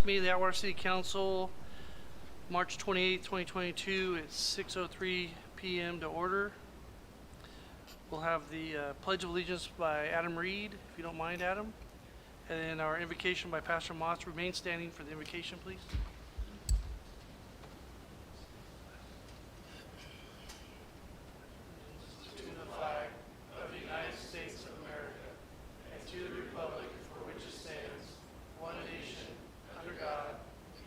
meeting of the Atwater City Council, March 28th, 2022 at 6:03 p.m. to order. We'll have the Pledge of Allegiance by Adam Reed, if you don't mind, Adam. And then our invocation by Pastor Motts. Remain standing for the invocation, please. To the flag of the United States of America and to the republic for which it stands, one nation, under God,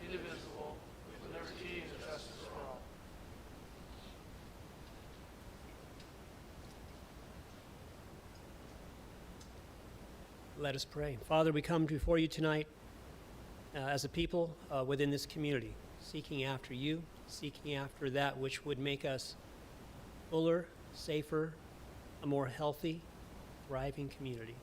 indivisible, with liberty and justice for all. Let us pray. Father, we come before you tonight as a people within this community, seeking after you, seeking after that which would make us fuller, safer, a more healthy, thriving community.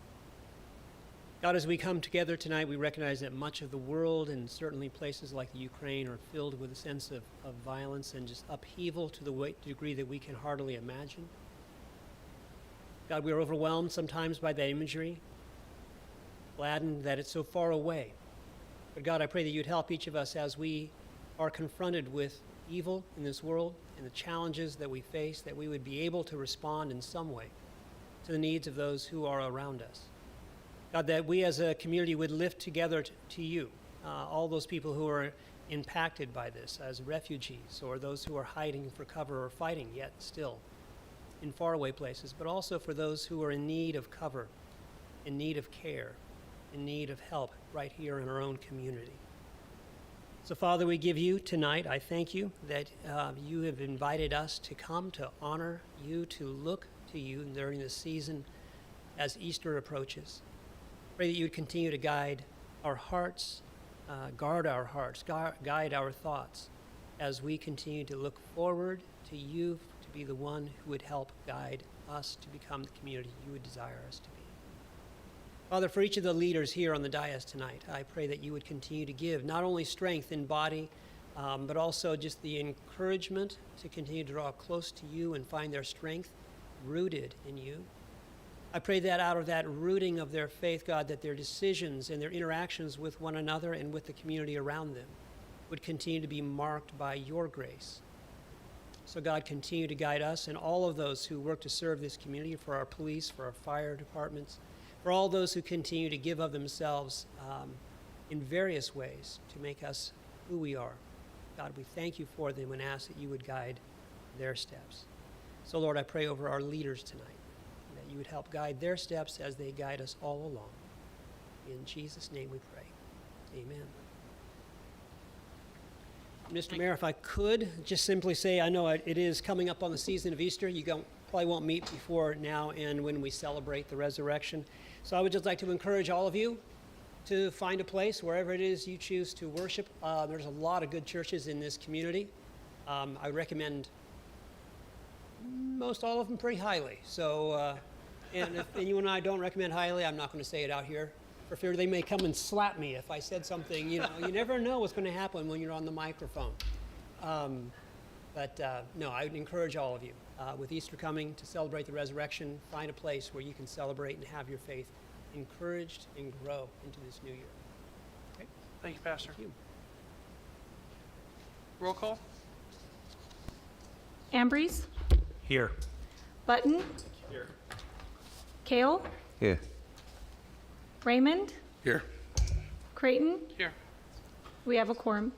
God, as we come together tonight, we recognize that much of the world and certainly places like the Ukraine are filled with a sense of violence and just upheaval to the degree that we can hardly imagine. God, we are overwhelmed sometimes by that imagery, gladdened that it's so far away. But God, I pray that you'd help each of us as we are confronted with evil in this world and the challenges that we face, that we would be able to respond in some way to the needs of those who are around us. God, that we as a community would lift together to you, all those people who are impacted by this as refugees or those who are hiding for cover or fighting yet still in faraway places, but also for those who are in need of cover, in need of care, in need of help right here in our own community. So, Father, we give you tonight, I thank you that you have invited us to come to honor you, to look to you during this season as Easter approaches. Pray that you would continue to guide our hearts, guard our hearts, guide our thoughts as we continue to look forward to you to be the one who would help guide us to become the community you would desire us to be. Father, for each of the leaders here on the dais tonight, I pray that you would continue to give not only strength in body, but also just the encouragement to continue to draw close to you and find their strength rooted in you. I pray that out of that rooting of their faith, God, that their decisions and their interactions with one another and with the community around them would continue to be marked by your grace. So, God, continue to guide us and all of those who work to serve this community, for our police, for our fire departments, for all those who continue to give of themselves in various ways to make us who we are. God, we thank you for them and ask that you would guide their steps. So, Lord, I pray over our leaders tonight, that you would help guide their steps as they guide us all along. In Jesus' name we pray. Amen. Mr. Mayor, if I could just simply say, I know it is coming up on the season of Easter. You probably won't meet before now and when we celebrate the resurrection. So I would just like to encourage all of you to find a place wherever it is you choose to worship. There's a lot of good churches in this community. I recommend most all of them pretty highly. So, and if anyone I don't recommend highly, I'm not going to say it out here for fear they may come and slap me if I said something. You never know what's going to happen when you're on the microphone. No, I would encourage all of you, with Easter coming, to celebrate the resurrection, find a place where you can celebrate and have your faith encouraged and grow into this new year. Okay? Thank you, Pastor. Thank you. Roll call. Ambrose? Here. Button? Here. Kale? Here. Raymond? Here. Creighton? Here. We have a quorum.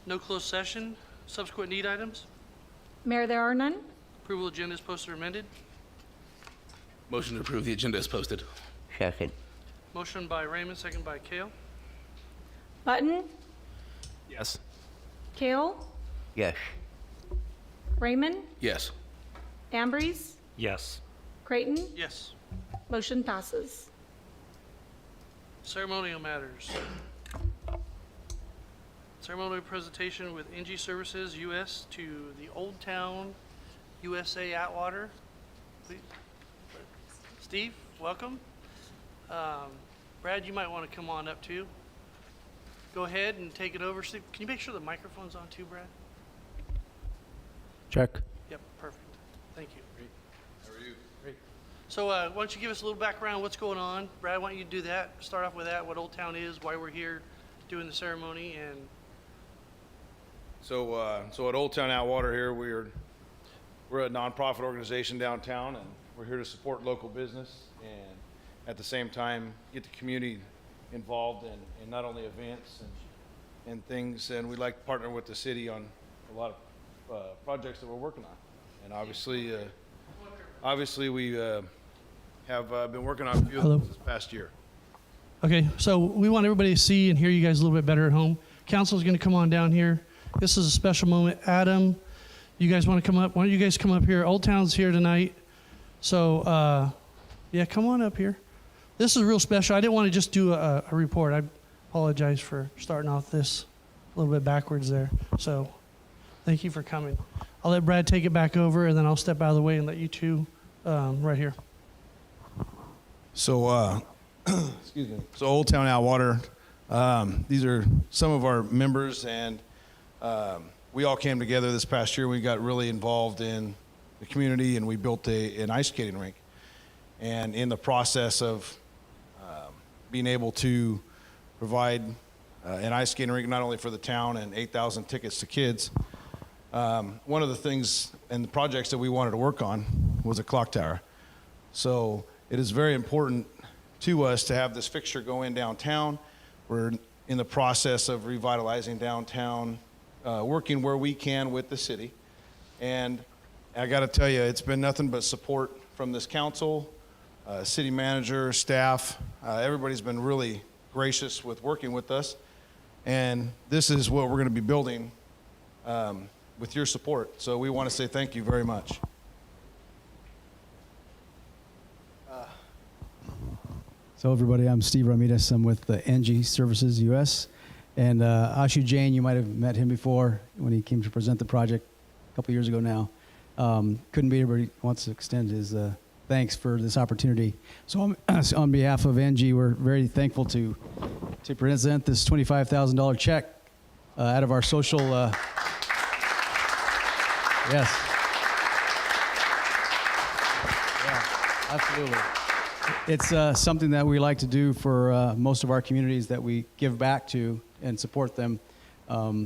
No closed session. Subsequent need items. Mayor, there are none. Approval agenda is posted or amended. Motion to approve the agenda is posted. Second. Motion by Raymond, second by Kale. Button? Yes. Kale? Yes. Raymond? Yes. Ambrose? Yes. Creighton? Yes. Motion passes. Ceremonial matters. Ceremonial presentation with NG Services US to the Old Town USA Atwater. Please. Steve, welcome. Brad, you might want to come on up too. Go ahead and take it over. Steve, can you make sure the microphone's on too, Brad? Check. Yep, perfect. Thank you. Great. How are you? Great. So why don't you give us a little background, what's going on? Brad, why don't you do that? Start off with that, what Old Town is, why we're here, doing the ceremony, and So at Old Town Atwater here, we're a nonprofit organization downtown, and we're here to support local business and at the same time get the community involved in not only events and things. And we'd like to partner with the city on a lot of projects that we're working on. And obviously we have been working on a few of Hello. those this past year. okay, so we want everybody to see and hear you guys a little bit better at home. Council's going to come on down here. This is a special moment. Adam, you guys want to come up? Why don't you guys come up here? Old Town's here tonight. So, yeah, come on up here. This is real special. I didn't want to just do a report. I apologize for starting off this a little bit backwards there. So, thank you for coming. I'll let Brad take it back over, and then I'll step out of the way and let you two right here. So, excuse me. So Old Town Atwater, these are some of our members, and we all came together this past year. We got really involved in the community, and we built an ice skating rink. And in the process of being able to provide an ice skating rink, not only for the town and 8,000 tickets to kids, one of the things and the projects that we wanted to work on was a clock tower. So it is very important to us to have this fixture go in downtown. We're in the process of revitalizing downtown, working where we can with the city. And I got to tell you, it's been nothing but support from this council, city manager, staff. Everybody's been really gracious with working with us. And this is what we're going to be building with your support. So we want to say thank you very much. So everybody, I'm Steve Ramirez. I'm with NG Services US. And Ashu Jain, you might have met him before when he came to present the project a couple years ago now. Couldn't be here, but he wants to extend his thanks for this opportunity. So on behalf of NG, we're very thankful to present this $25,000 check out of our social. Yes. Yeah, absolutely. It's something that we like to do for most of our communities that we give back to and support them,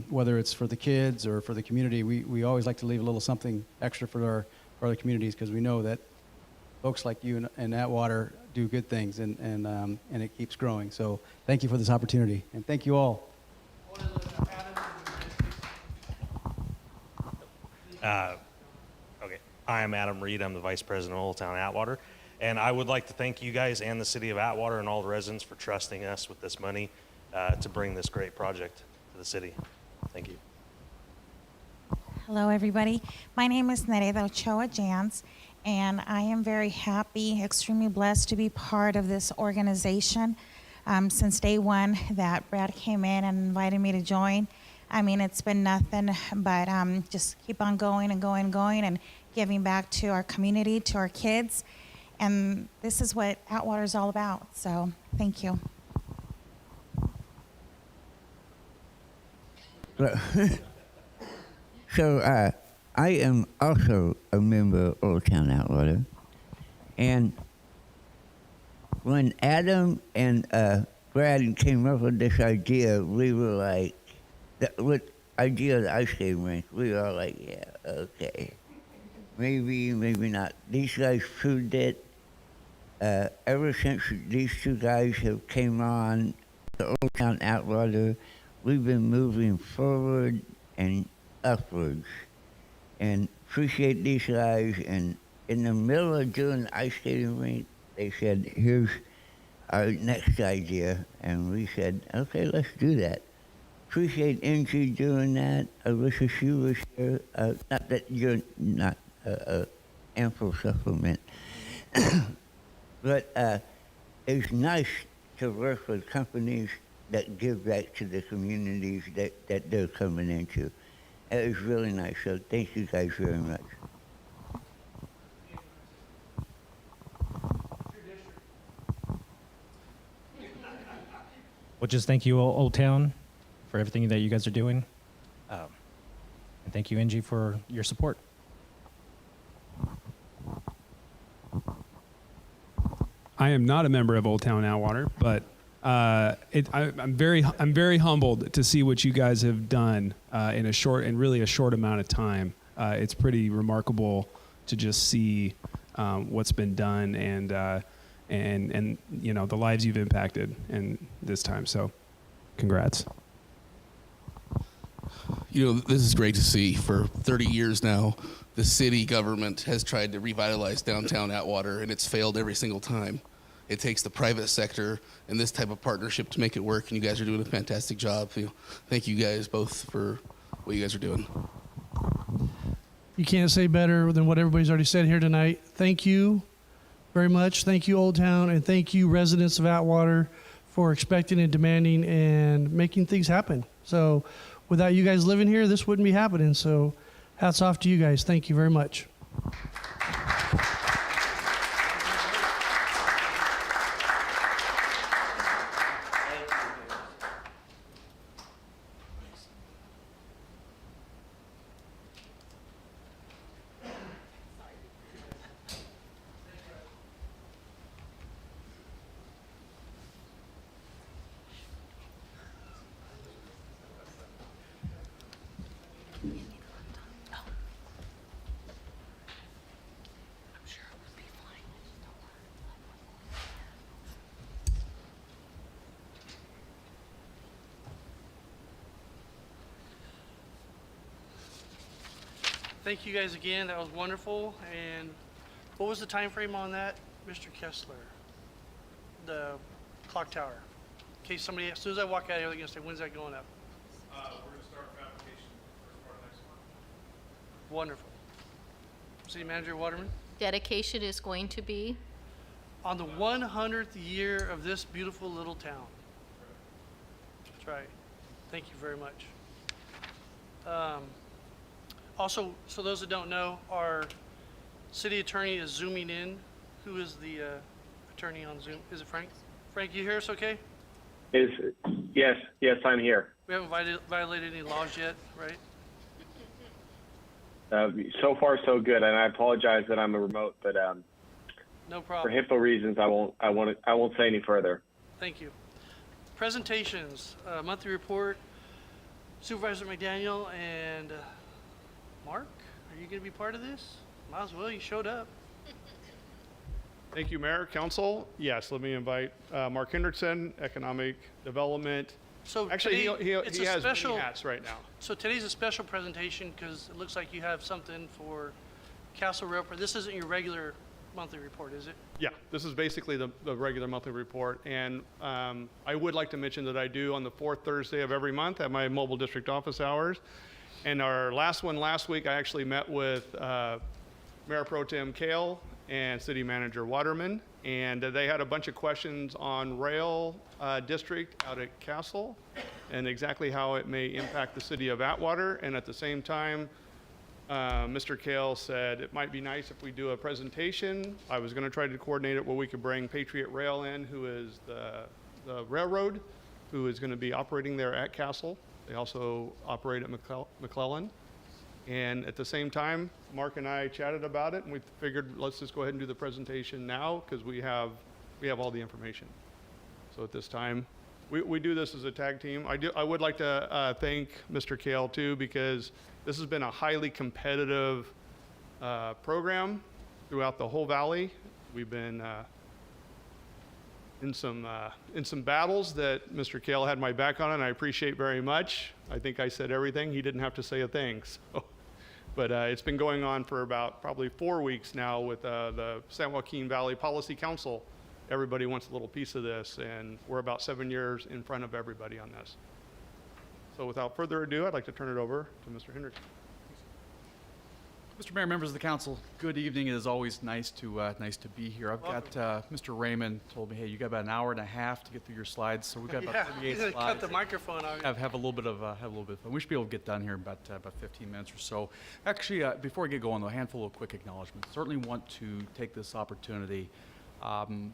whether it's for the kids or for the community. We always like to leave a little something extra for our communities, because we know that folks like you and Atwater do good things, and it keeps growing. So thank you for this opportunity, and thank you all. Okay, I am Adam Reed. I'm the Vice President of Old Town Atwater. And I would like to thank you guys and the City of Atwater and all the residents for trusting us with this money to bring this great project to the city. Thank you. Hello, everybody. My name is Nereda Ochoa Jans, and I am very happy, extremely blessed to be part of this organization. Since day one that Brad came in and invited me to join, I mean, it's been nothing but just keep on going and going and going and giving back to our community, to our kids. And this is what Atwater is all about. So thank you. So I am also a member of Old Town Atwater. And when Adam and Brad came up with this idea, we were like, with idea of the ice skating rink, we were all like, yeah, okay. Maybe, maybe not. These guys proved it. Ever since these two guys have came on to Old Town Atwater, we've been moving forward and upwards. And appreciate these guys. And in the middle of doing the ice skating rink, they said, here's our next idea. And we said, okay, let's do that. Appreciate NG doing that. I wish you was here. Not that you're not ample supplement. But it's nice to work with companies that give back to the communities that they're coming into. It was really nice. So thank you guys very much. Well, just thank you, Old Town, for everything that you guys are doing. And thank you, NG, for your support. I am not a member of Old Town Atwater, but I'm very humbled to see what you guys have done in really a short amount of time. It's pretty remarkable to just see what's been done and you know, the lives you've impacted in this time. So, congrats. You know, this is great to see. For 30 years now, the city government has tried to revitalize downtown Atwater, and it's failed every single time. It takes the private sector and this type of partnership to make it work, and you guys are doing a fantastic job. Thank you guys both for what you guys are doing. You can't say better than what everybody's already said here tonight. Thank you very much. Thank you, Old Town, and thank you, residents of Atwater, for expecting and demanding and making things happen. So without you guys living here, this wouldn't be happening. So hats off to you guys. Thank you very much. Thank you guys again. That was wonderful. And what was the time frame on that, Mr. Kessler? The clock tower. In case somebody, as soon as I walk out here, they're gonna say, when's that going up? We're going to start fabrication first part of next month. Wonderful. City Manager Waterman? Dedication is going to be? On the 100th year of this beautiful little town. That's right. Thank you very much. Also, so those that don't know, our city attorney is zooming in. Who is the attorney on Zoom? Is it Frank? Frank, you hear us okay? Yes, I'm here. We haven't violated any laws yet, right? So far, so good. And I apologize that I'm a remote, but No for problem. HIPAA reasons, I won't say any further. Thank you. Presentations, monthly report, Supervisor McDaniel and Mark, are you going to be part of this? Might as well, you showed up. Thank you, Mayor, Council. Yes, let me invite Mark Hendrickson, Economic Development. So Actually, today, he has many hats right now. So today's a special presentation because it looks like you have something for Castle Rail. This isn't your regular monthly report, is it? Yeah, this is basically the regular monthly report. And I would like to mention that I do on the fourth Thursday of every month at my mobile district office hours. And our last one last week, I actually met with Mayor Pro Tem Kale and City Manager Waterman. And they had a bunch of questions on rail district out at Castle and exactly how it may impact the city of Atwater. And at the same time, Mr. Kale said it might be nice if we do a presentation. I was going to try to coordinate it where we could bring Patriot Rail in, who is the railroad, who is going to be operating there at Castle. They also operate at McClellan. And at the same time, Mark and I chatted about it, and we figured let's just go ahead and do the presentation now because we have all the information. So at this time, we do this as a tag team. I would like to thank Mr. Kale too, because this has been a highly competitive program throughout the whole valley. We've been in some battles that Mr. Kale had my back on, and I appreciate very much. I think I said everything. He didn't have to say a thing. So. But it's been going on for about probably 4 weeks now with the San Joaquin Valley Policy Council. Everybody wants a little piece of this, and we're about 7 years in front of everybody on this. So without further ado, I'd like to turn it over to Mr. Hendrickson. Mr. Mayor, members of the council, good evening. It is always nice to be here. I've got Mr. Raymond told me, hey, you got about an hour and a half to get through your slides, so we've got about 38 slides. Cut the microphone out. Have a little bit of fun. We should be able to get done here in about 15 minutes or so. Actually, before I get going, though, a handful of quick acknowledgments. Certainly want to take this opportunity to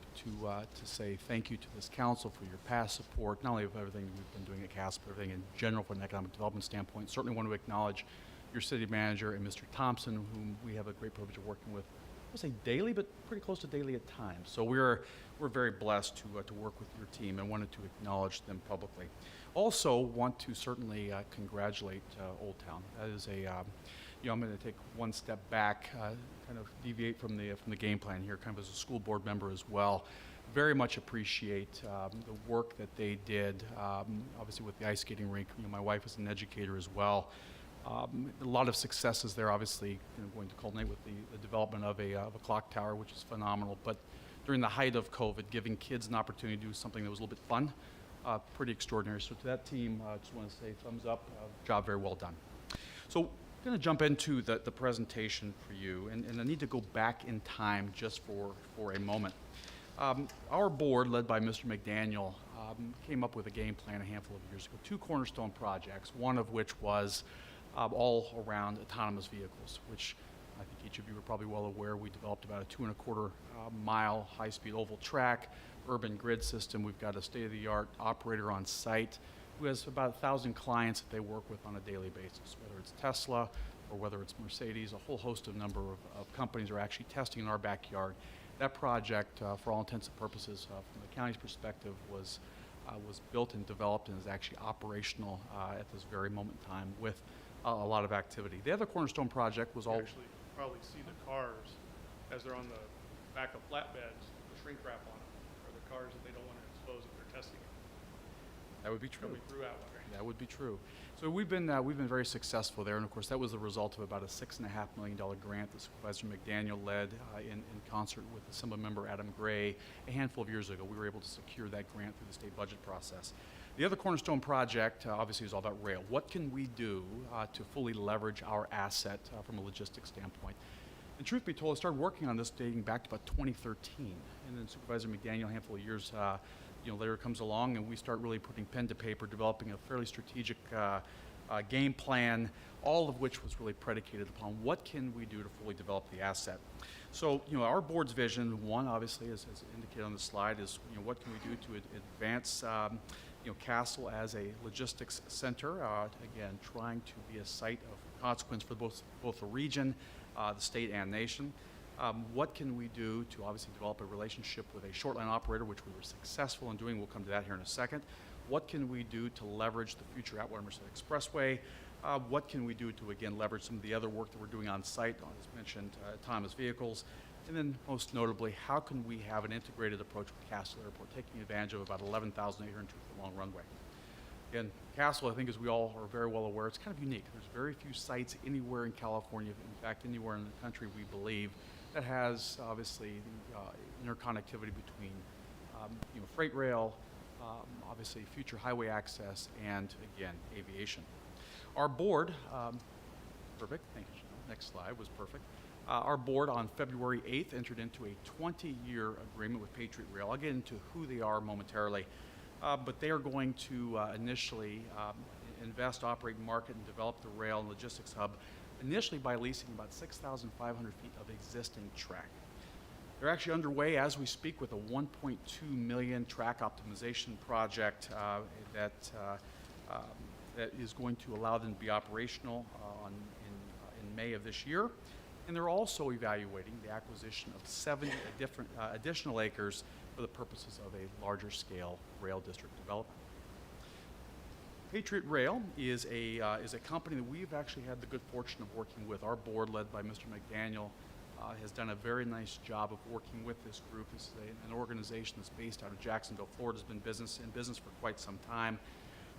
say thank you to this council for your past support, not only of everything we've been doing at CASP, but everything in general from an economic development standpoint. Certainly want to acknowledge your city manager and Mr. Thompson, whom we have a great privilege of working with I'll say daily, but pretty close to daily at times. So we're very blessed to work with your team and wanted to acknowledge them publicly. Also want to certainly congratulate Old Town. That is a, I'm going to take one step back, kind of deviate from the game plan here, kind of as a school board member as well. Very much appreciate the work that they did, obviously with the ice skating rink. My wife is an educator as well. A lot of successes there, obviously going to culminate with the development of a clock tower, which is phenomenal. But during the height of COVID, giving kids an opportunity to do something that was a little bit fun, pretty extraordinary. So to that team, I just want to say thumbs up, job very well done. So I'm going to jump into the presentation for you, and I need to go back in time just for a moment. Our board, led by Mr. McDaniel, came up with a game plan a handful of years ago, 2 cornerstone projects, one of which was all around autonomous vehicles, which I think each of you are probably well aware. We developed about a 2.25 mile high-speed oval track, urban grid system. We've got a state-of-the-art operator on site who has about 1,000 clients that they work with on a daily basis, whether it's Tesla or whether it's Mercedes. A whole host of number of companies are actually testing in our backyard. That project, for all intents and purposes, from the county's perspective, was built and developed and is actually operational at this very moment in time with a lot of activity. The other cornerstone project was all... You actually probably see the cars as they're on the back of flatbeds, the shrink wrap on them, or the cars that they don't want to expose if they're testing it. That would be true. Coming through Atwater. That would be true. So we've been very successful there, and of course that was the result of about a $6.5 million grant that Supervisor McDaniel led in concert with Assemblymember Adam Gray a handful of years ago. We were able to secure that grant through the state budget process. The other cornerstone project obviously is all about rail. What can we do to fully leverage our asset from a logistics standpoint? And truth be told, I started working on this dating back to about 2013, and then Supervisor McDaniel, a handful of years later, comes along, and we start really putting pen to paper, developing a fairly strategic game plan, all of which was really predicated upon what can we do to fully develop the asset. So, our board's vision, one, obviously, as indicated on the slide, is what can we do to advance Castle as a logistics center, again, trying to be a site of consequence for both the region, the state, and nation. What can we do to obviously develop a relationship with a short line operator, which we were successful in doing? We'll come to that here in a second. What can we do to leverage the future Atwater-Merced Expressway? What can we do to, again, leverage some of the other work that we're doing on site, as mentioned, autonomous vehicles? And then, most notably, how can we have an integrated approach with Castle Airport, taking advantage of about 11,000 acre and 2-foot long runway? Again, Castle, I think, as we all are very well aware, it's kind of unique. There's very few sites anywhere in California, in fact, anywhere in the country, we believe, that has, obviously, interconnectivity between, freight rail, obviously, future highway access, and, again, aviation. Our board, perfect, thank you, Janelle. Next slide was perfect. Our board on February 8th entered into a 20-year agreement with Patriot Rail. I'll get into who they are momentarily, but they are going to initially invest, operate, market, and develop the rail and logistics hub, initially by leasing about 6,500 feet of existing track. They're actually underway as we speak with a $1.2 million track optimization project that is going to allow them to be operational in May of this year. And they're also evaluating the acquisition of 70 additional acres for the purposes of a larger scale rail district development. Patriot Rail is a company that we've actually had the good fortune of working with. Our board, led by Mr. McDaniel, has done a very nice job of working with this group. This is an organization that's based out of Jacksonville, Florida, has been in business for quite some time.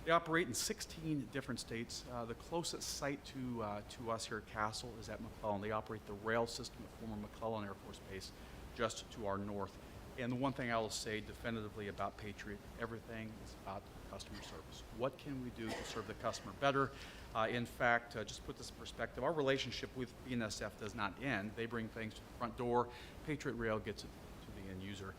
They operate in 16 different states. The closest site to us here at Castle is at McClellan. They operate the rail system at former McClellan Air Force Base just to our north. And the one thing I will say definitively about Patriot, everything is about customer service. What can we do to serve the customer better? In fact, just to put this in perspective, our relationship with BNSF does not end. They bring things to the front door. Patriot Rail gets it to the end user.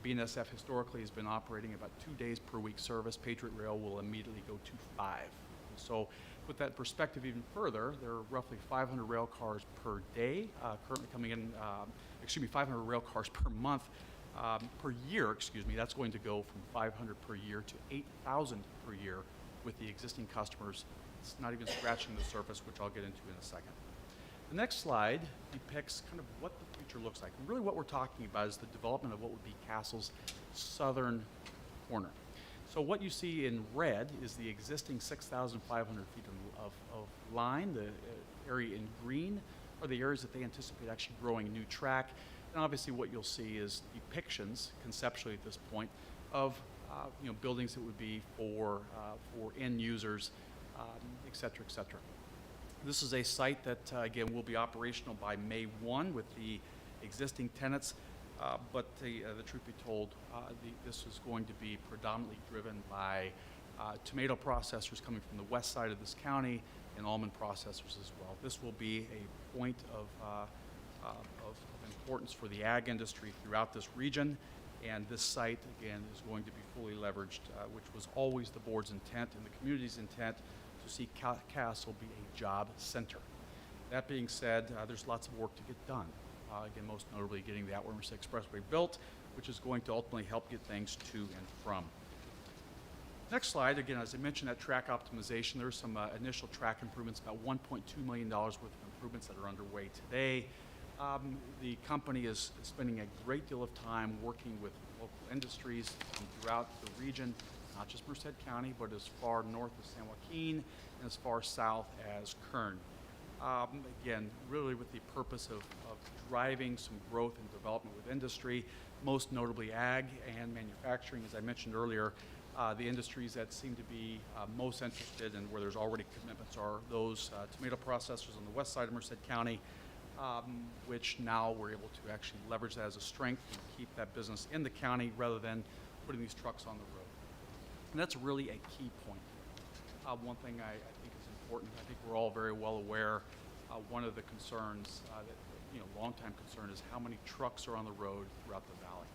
BNSF historically has been operating about 2 days per week service. Patriot Rail will immediately go to 5. So put that in perspective even further, there are roughly 500 rail cars per day currently coming in, 500 rail cars per month, per year, that's going to go from 500 per year to 8,000 per year with the existing customers. It's not even scratching the surface, which I'll get into in a second. The next slide depicts kind of what the future looks like. And really what we're talking about is the development of what would be Castle's southern corner. So what you see in red is the existing 6,500 feet of line. The area in green are the areas that they anticipate actually growing new track. And obviously what you'll see is depictions, conceptually at this point, of buildings that would be for end users, et cetera, et cetera. This is a site that, again, will be operational by May 1 with the existing tenants. But the truth be told, this is going to be predominantly driven by tomato processors coming from the west side of this county and almond processors as well. This will be a point of importance for the ag industry throughout this region. And this site, again, is going to be fully leveraged, which was always the board's intent and the community's intent to see Castle be a job center. That being said, there's lots of work to get done. Again, most notably getting the Atwater Merced Expressway built, which is going to ultimately help get things to and from. Next slide, again, as I mentioned, that track optimization, there's some initial track improvements, about $1.2 million worth of improvements that are underway today. The company is spending a great deal of time working with local industries throughout the region, not just Merced County, but as far north as San Joaquin and as far south as Kern. Again, really with the purpose of driving some growth and development with industry, most notably ag and manufacturing. As I mentioned earlier, the industries that seem to be most interested and where there's already commitments are those tomato processors on the west side of Merced County, which now we're able to actually leverage that as a strength and keep that business in the county rather than putting these trucks on the road. And that's really a key point. One thing I think is important, I think we're all very well aware, one of the concerns that, longtime concern is how many trucks are on the road throughout the valley.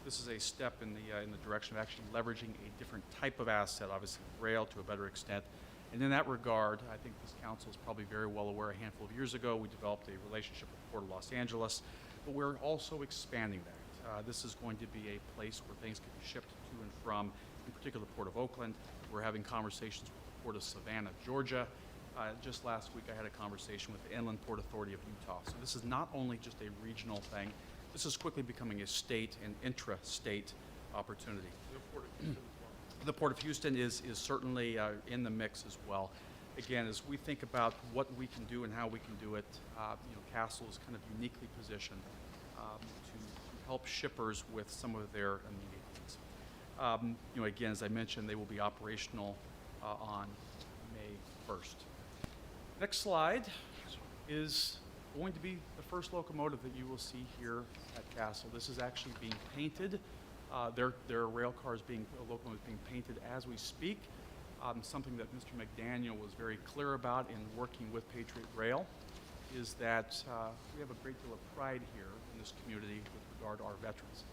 This is a step in the direction of actually leveraging a different type of asset, obviously rail to a better extent. And in that regard, I think this council is probably very well aware a handful of years ago, we developed a relationship with the Port of Los Angeles, but we're also expanding that. This is going to be a place where things can be shipped to and from, in particular the Port of Oakland. We're having conversations with the Port of Savannah, Georgia. Just last week I had a conversation with the Inland Port Authority of Utah. So this is not only just a regional thing, this is quickly becoming a state and intra-state opportunity. The Port of Houston is certainly in the mix as well. Again, as we think about what we can do and how we can do it, Castle is kind of uniquely positioned to help shippers with some of their immediate needs. Again, as I mentioned, they will be operational on May 1st. Next slide is going to be the first locomotive that you will see here at Castle. This is actually being painted. Their rail car is locomotive being painted as we speak. Something that Mr. McDaniel was very clear about in working with Patriot Rail is that we have a great deal of pride here in this community with regard to our veterans.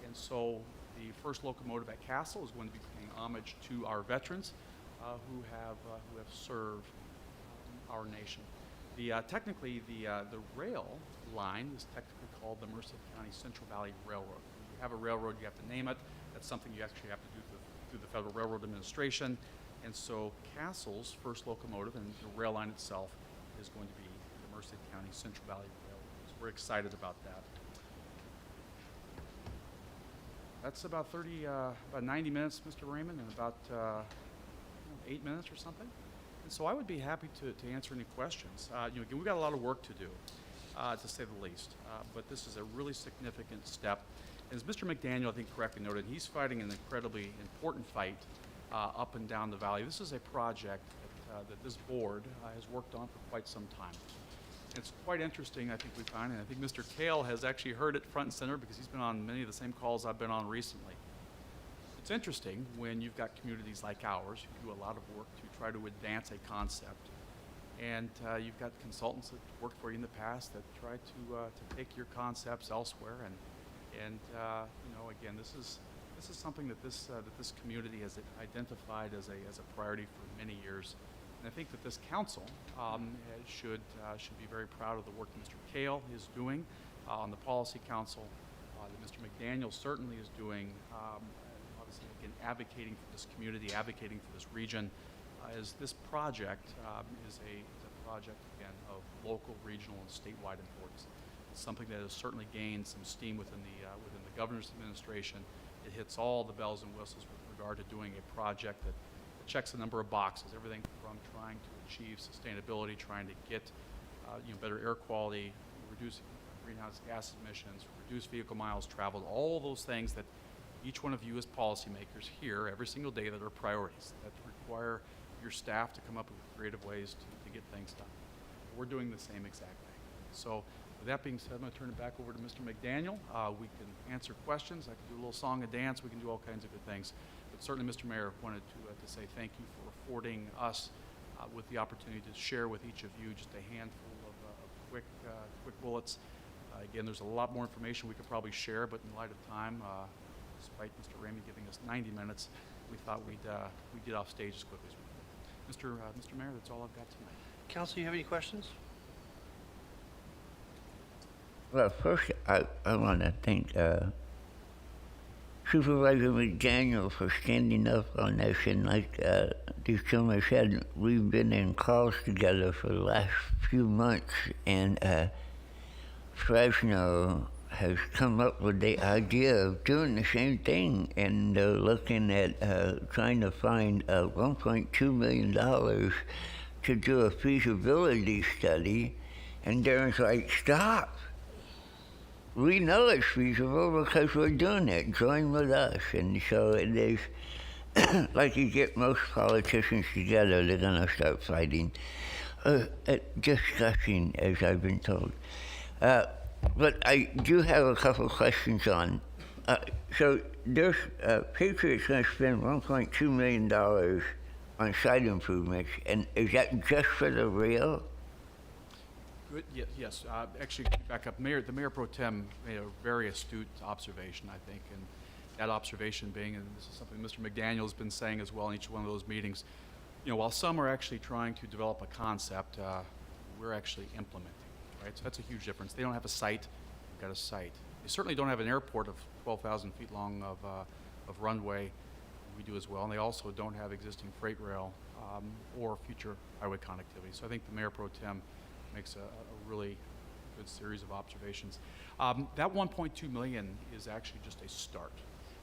And so the first locomotive at Castle is going to be paying homage to our veterans who have served our nation. Technically, the rail line is technically called the Merced County Central Valley Railroad. When you have a railroad, you have to name it. That's something you actually have to do through the Federal Railroad Administration. And so Castle's first locomotive and the rail line itself is going to be the Merced County Central Valley Railroad. So we're excited about that. That's about 90 minutes, Mr. Raymond, and about 8 minutes or something. And so I would be happy to answer any questions. Again, we've got a lot of work to do, to say the least. But this is a really significant step. As Mr. McDaniel, I think, correctly noted, he's fighting an incredibly important fight up and down the valley. This is a project that this board has worked on for quite some time. It's quite interesting, I think we find, and I think Mr. Kale has actually heard it front and center because he's been on many of the same calls I've been on recently. It's interesting when you've got communities like ours who do a lot of work to try to advance a concept, and you've got consultants that worked for you in the past that try to take your concepts elsewhere, and again, this is something that this community has identified as a priority for many years. And I think that this council should be very proud of the work that Mr. Kale is doing on the Policy Council, that Mr. McDaniel certainly is doing, obviously, again, advocating for this community, advocating for this region, as this project is a project, again, of local, regional, and statewide importance. It's something that has certainly gained some steam within the governor's administration. It hits all the bells and whistles with regard to doing a project that checks a number of boxes, everything from trying to achieve sustainability, trying to get better air quality, reduce greenhouse gas emissions, reduce vehicle miles traveled, all those things that each one of you as policymakers hear every single day that are priorities, that require your staff to come up with creative ways to get things done. We're doing the same exact thing. So with that being said, I'm going to turn it back over to Mr. McDaniel. We can answer questions. I can do a little song and dance. We can do all kinds of good things. But certainly, Mr. Mayor, wanted to say thank you for affording us with the opportunity to share with each of you just a handful of quick bullets. Again, there's a lot more information we could probably share, but in light of time, despite Mr. Ramey giving us 90 minutes, we thought we'd get off stage as quickly as we could. Mr. Mayor, that's all I've got tonight. Council, you have any questions? Well, first, I want to thank Supervisor McDaniel for standing up on this. And like these gentlemen said, we've been in calls together for the last few months, and Fresno has come up with the idea of doing the same thing, and they're looking at trying to find $1.2 million to do a feasibility study, and Darren's like, stop. We know it's feasible because we're doing it. Join with us. And so it is, like you get most politicians together, they're going to start fighting, discussing, as I've been told. But I do have a couple questions on. So there's Patriot's going to spend $1.2 million on site improvements, and is that just for the rail? Good. Yes. Actually, back up. The Mayor Pro Tem made a very astute observation, I think, and that observation being, and this is something Mr. McDaniel has been saying as well in each one of those meetings, while some are actually trying to develop a concept, we're actually implementing, right? So that's a huge difference. They don't have a site, we've got a site. They certainly don't have an airport of 12,000 feet long of runway. We do as well, and they also don't have existing freight rail or future highway connectivity. So I think the Mayor Pro Tem makes a really good series of observations. That 1.2 million is actually just a start.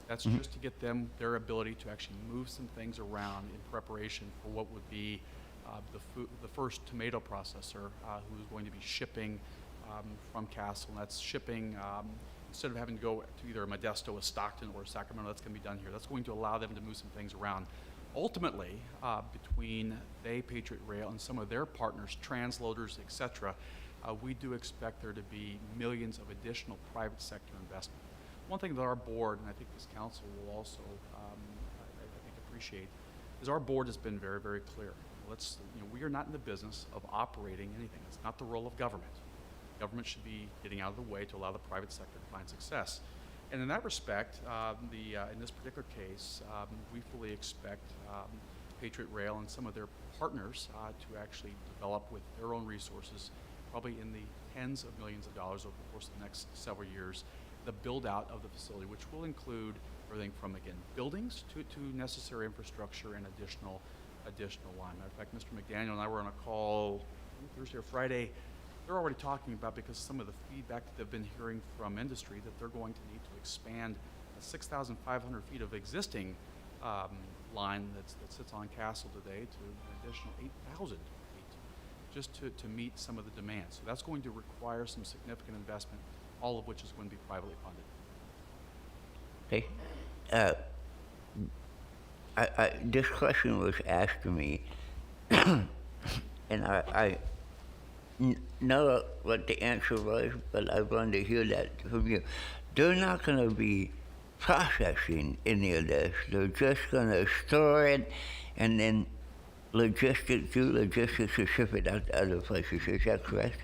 That's just to get them their ability to actually move some things around in preparation for what would be the first tomato processor who is going to be shipping from Castle. And that's shipping, instead of having to go to either a Modesto, a Stockton, or a Sacramento, that's going to be done here. That's going to allow them to move some things around. Ultimately, between Patriot Rail and some of their partners, transloaders, et cetera, we do expect there to be millions of additional private sector investment. One thing that our board, and I think this council will also, I think, appreciate, is our board has been very, very clear. We are not in the business of operating anything. It's not the role of government. Government should be getting out of the way to allow the private sector to find success. And in that respect, in this particular case, we fully expect Patriot Rail and some of their partners to actually develop with their own resources, probably in the tens of millions of dollars over the course of the next several years, the build out of the facility, which will include everything from, again, buildings to necessary infrastructure and additional line. Matter of fact, Mr. McDaniel and I were on a call Thursday or Friday. They're already talking about, because some of the feedback that they've been hearing from industry, that they're going to need to expand 6,500 feet of existing line that sits on Castle today to an additional 8,000 feet, just to meet some of the demands. So that's going to require some significant investment, all of which is going to be privately funded. Okay. This question was asked to me, and I know what the answer was, but I wanted to hear that from you. They're not going to be processing any of this. They're just going to store it and then do logistics to ship it out to other places. Is that correct?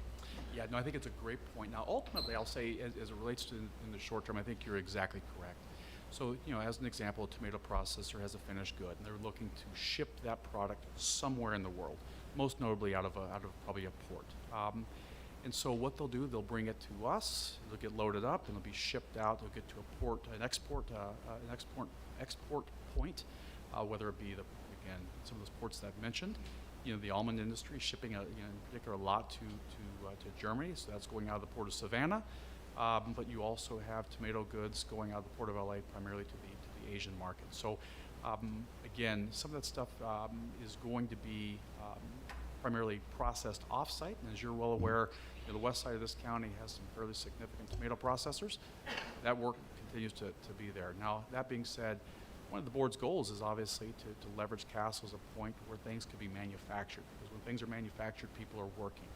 Yeah, no, I think it's a great point. Now, ultimately, I'll say, as it relates to in the short term, I think you're exactly correct. So, as an example, a tomato processor has a finished good, and they're looking to ship that product somewhere in the world, most notably out of probably a port. And so what they'll do, they'll bring it to us, it'll get loaded up, and it'll be shipped out, it'll get to a port, an export point, whether it be, again, some of those ports that I've mentioned, the almond industry, shipping, in particular, a lot to Germany. So that's going out of the port of Savannah. But you also have tomato goods going out of the port of LA, primarily to the Asian market. So again, some of that stuff is going to be primarily processed off-site. And as you're well aware, the west side of this county has some fairly significant tomato processors. That work continues to be there. Now, that being said, one of the board's goals is obviously to leverage Castle as a point where things could be manufactured, because when things are manufactured, people are working.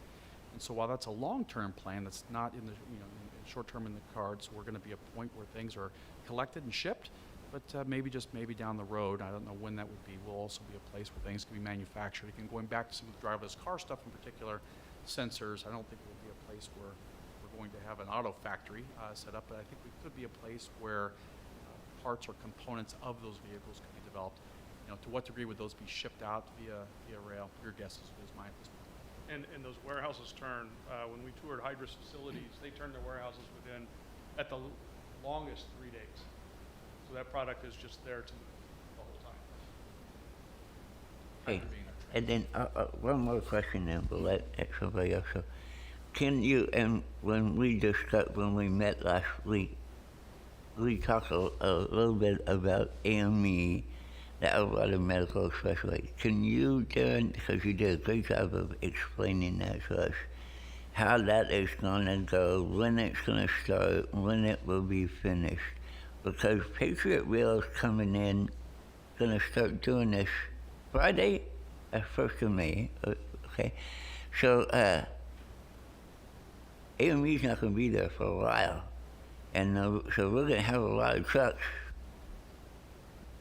And so while that's a long-term plan, that's not in the in short-term in the cards, we're going to be a point where things are collected and shipped, but maybe down the road, I don't know when that would be, will also be a place where things can be manufactured. Again, going back to some of the driverless car stuff in particular, sensors, I don't think it will be a place where we're going to have an auto factory set up, but I think we could be a place where parts or components of those vehicles could be developed. To what degree would those be shipped out via rail? Your guess is mine at this point. And those warehouses turn, when we toured Hydra's facilities, they turn their warehouses within, at the longest, 3 days. So that product is just there to the whole time. Hey, and then one more question, then we'll let somebody else go. Can you, and when we met last week, we talked a little bit about AME, the Alvarado Medical Expressway. Can you, Darren, because you did a great job of explaining that to us, how that is going to go, when it's going to start, when it will be finished? Because Patriot Rail is coming in, going to start doing this Friday, 1st of May, okay? So AME's not going to be there for a while. And so we're going to have a lot of trucks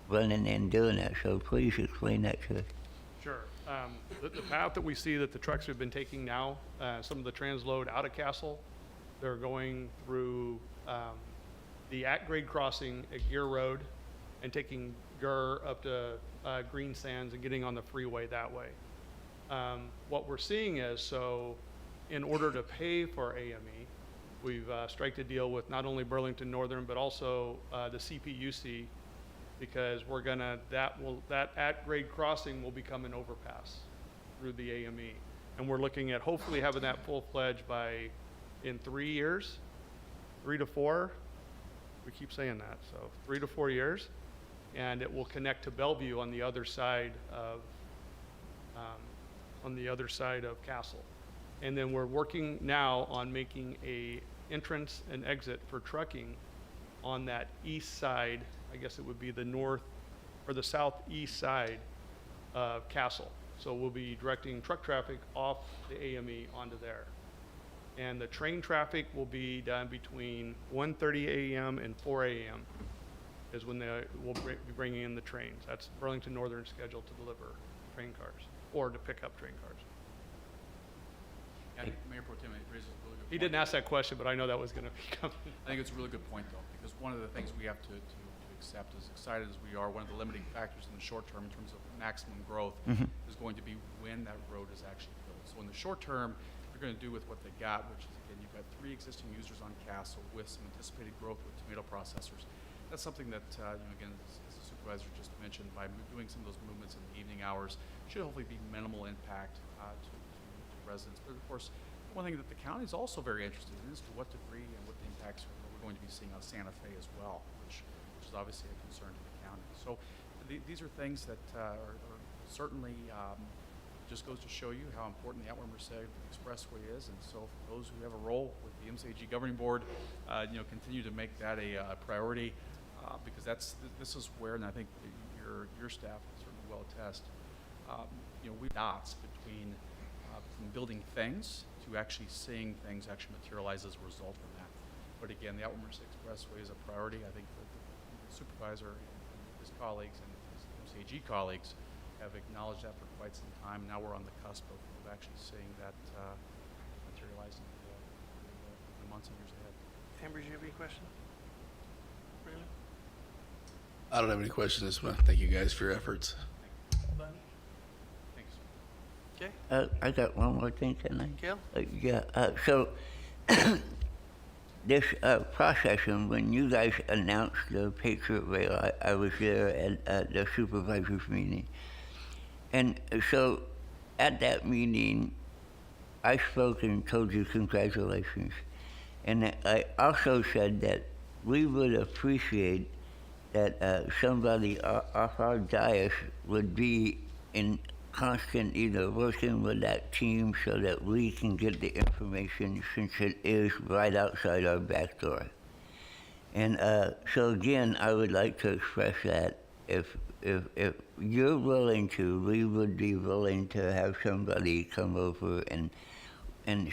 running and doing that. So please explain that to us. Sure. The path that we see that the trucks have been taking now, some of the transload out of Castle, they're going through the at-grade crossing at Gear Road and taking Gurr up to Green Sands and getting on the freeway that way. What we're seeing is, so in order to pay for AME, we've striked a deal with not only Burlington Northern, but also the CPUC, because we're gonna, that at-grade crossing will become an overpass through the AME. And we're looking at hopefully having that full-fledged in 3 years, 3 to 4. We keep saying that, so 3 to 4 years. And it will connect to Bellevue on the other side of, Castle. And then we're working now on making a entrance and exit for trucking on that east side. I guess it would be the north or the southeast side of Castle. So we'll be directing truck traffic off the AME onto there. And the train traffic will be done between 1:30 a.m. and 4 a.m. is when we'll be bringing in the trains. That's Burlington Northern scheduled to deliver train cars or to pick up train cars. Yeah, I think Mayor Pro Tem raises a really good point. He didn't ask that question, but I know that was going to be coming. I think it's a really good point, though, because one of the things we have to accept, as excited as we are, one of the limiting factors in the short term in terms of maximum growth is going to be when that road is actually built. So in the short term, they're going to do with what they got, which is, again, you've got 3 existing users on Castle with some anticipated growth with tomato processors. That's something that, again, as the supervisor just mentioned, by doing some of those movements in the evening hours, should hopefully be minimal impact to residents. But of course, one thing that the county is also very interested in is to what degree and what the impacts we're going to be seeing on Santa Fe as well, which is obviously a concern to the county. So these are things that are certainly just goes to show you how important the Atwater Merced Expressway is. And so for those who have a role with the MCAG governing board, continue to make that a priority because this is where, and I think your staff can certainly well attest, we dots between from building things to actually seeing things actually materialize as a result of that. But again, the Atwater Merced Expressway is a priority. I think that the supervisor and his colleagues and his MCAG colleagues have acknowledged that for quite some time. Now we're on the cusp of actually seeing that materialize in the months and years ahead. Amber, do you have any questions? Raymond? I don't have any questions. I just want to thank you guys for your efforts. Bunny? Thanks. Okay. I got one more thing, can I? Gail? So this processing, when you guys announced the Patriot Rail, I was there at the supervisors meeting. And so at that meeting, I spoke and told you congratulations. And I also said that we would appreciate that somebody off our dais would be in constant either working with that team so that we can get the information since it is right outside our back door. And so again, I would like to express that if you're willing to, we would be willing to have somebody come over and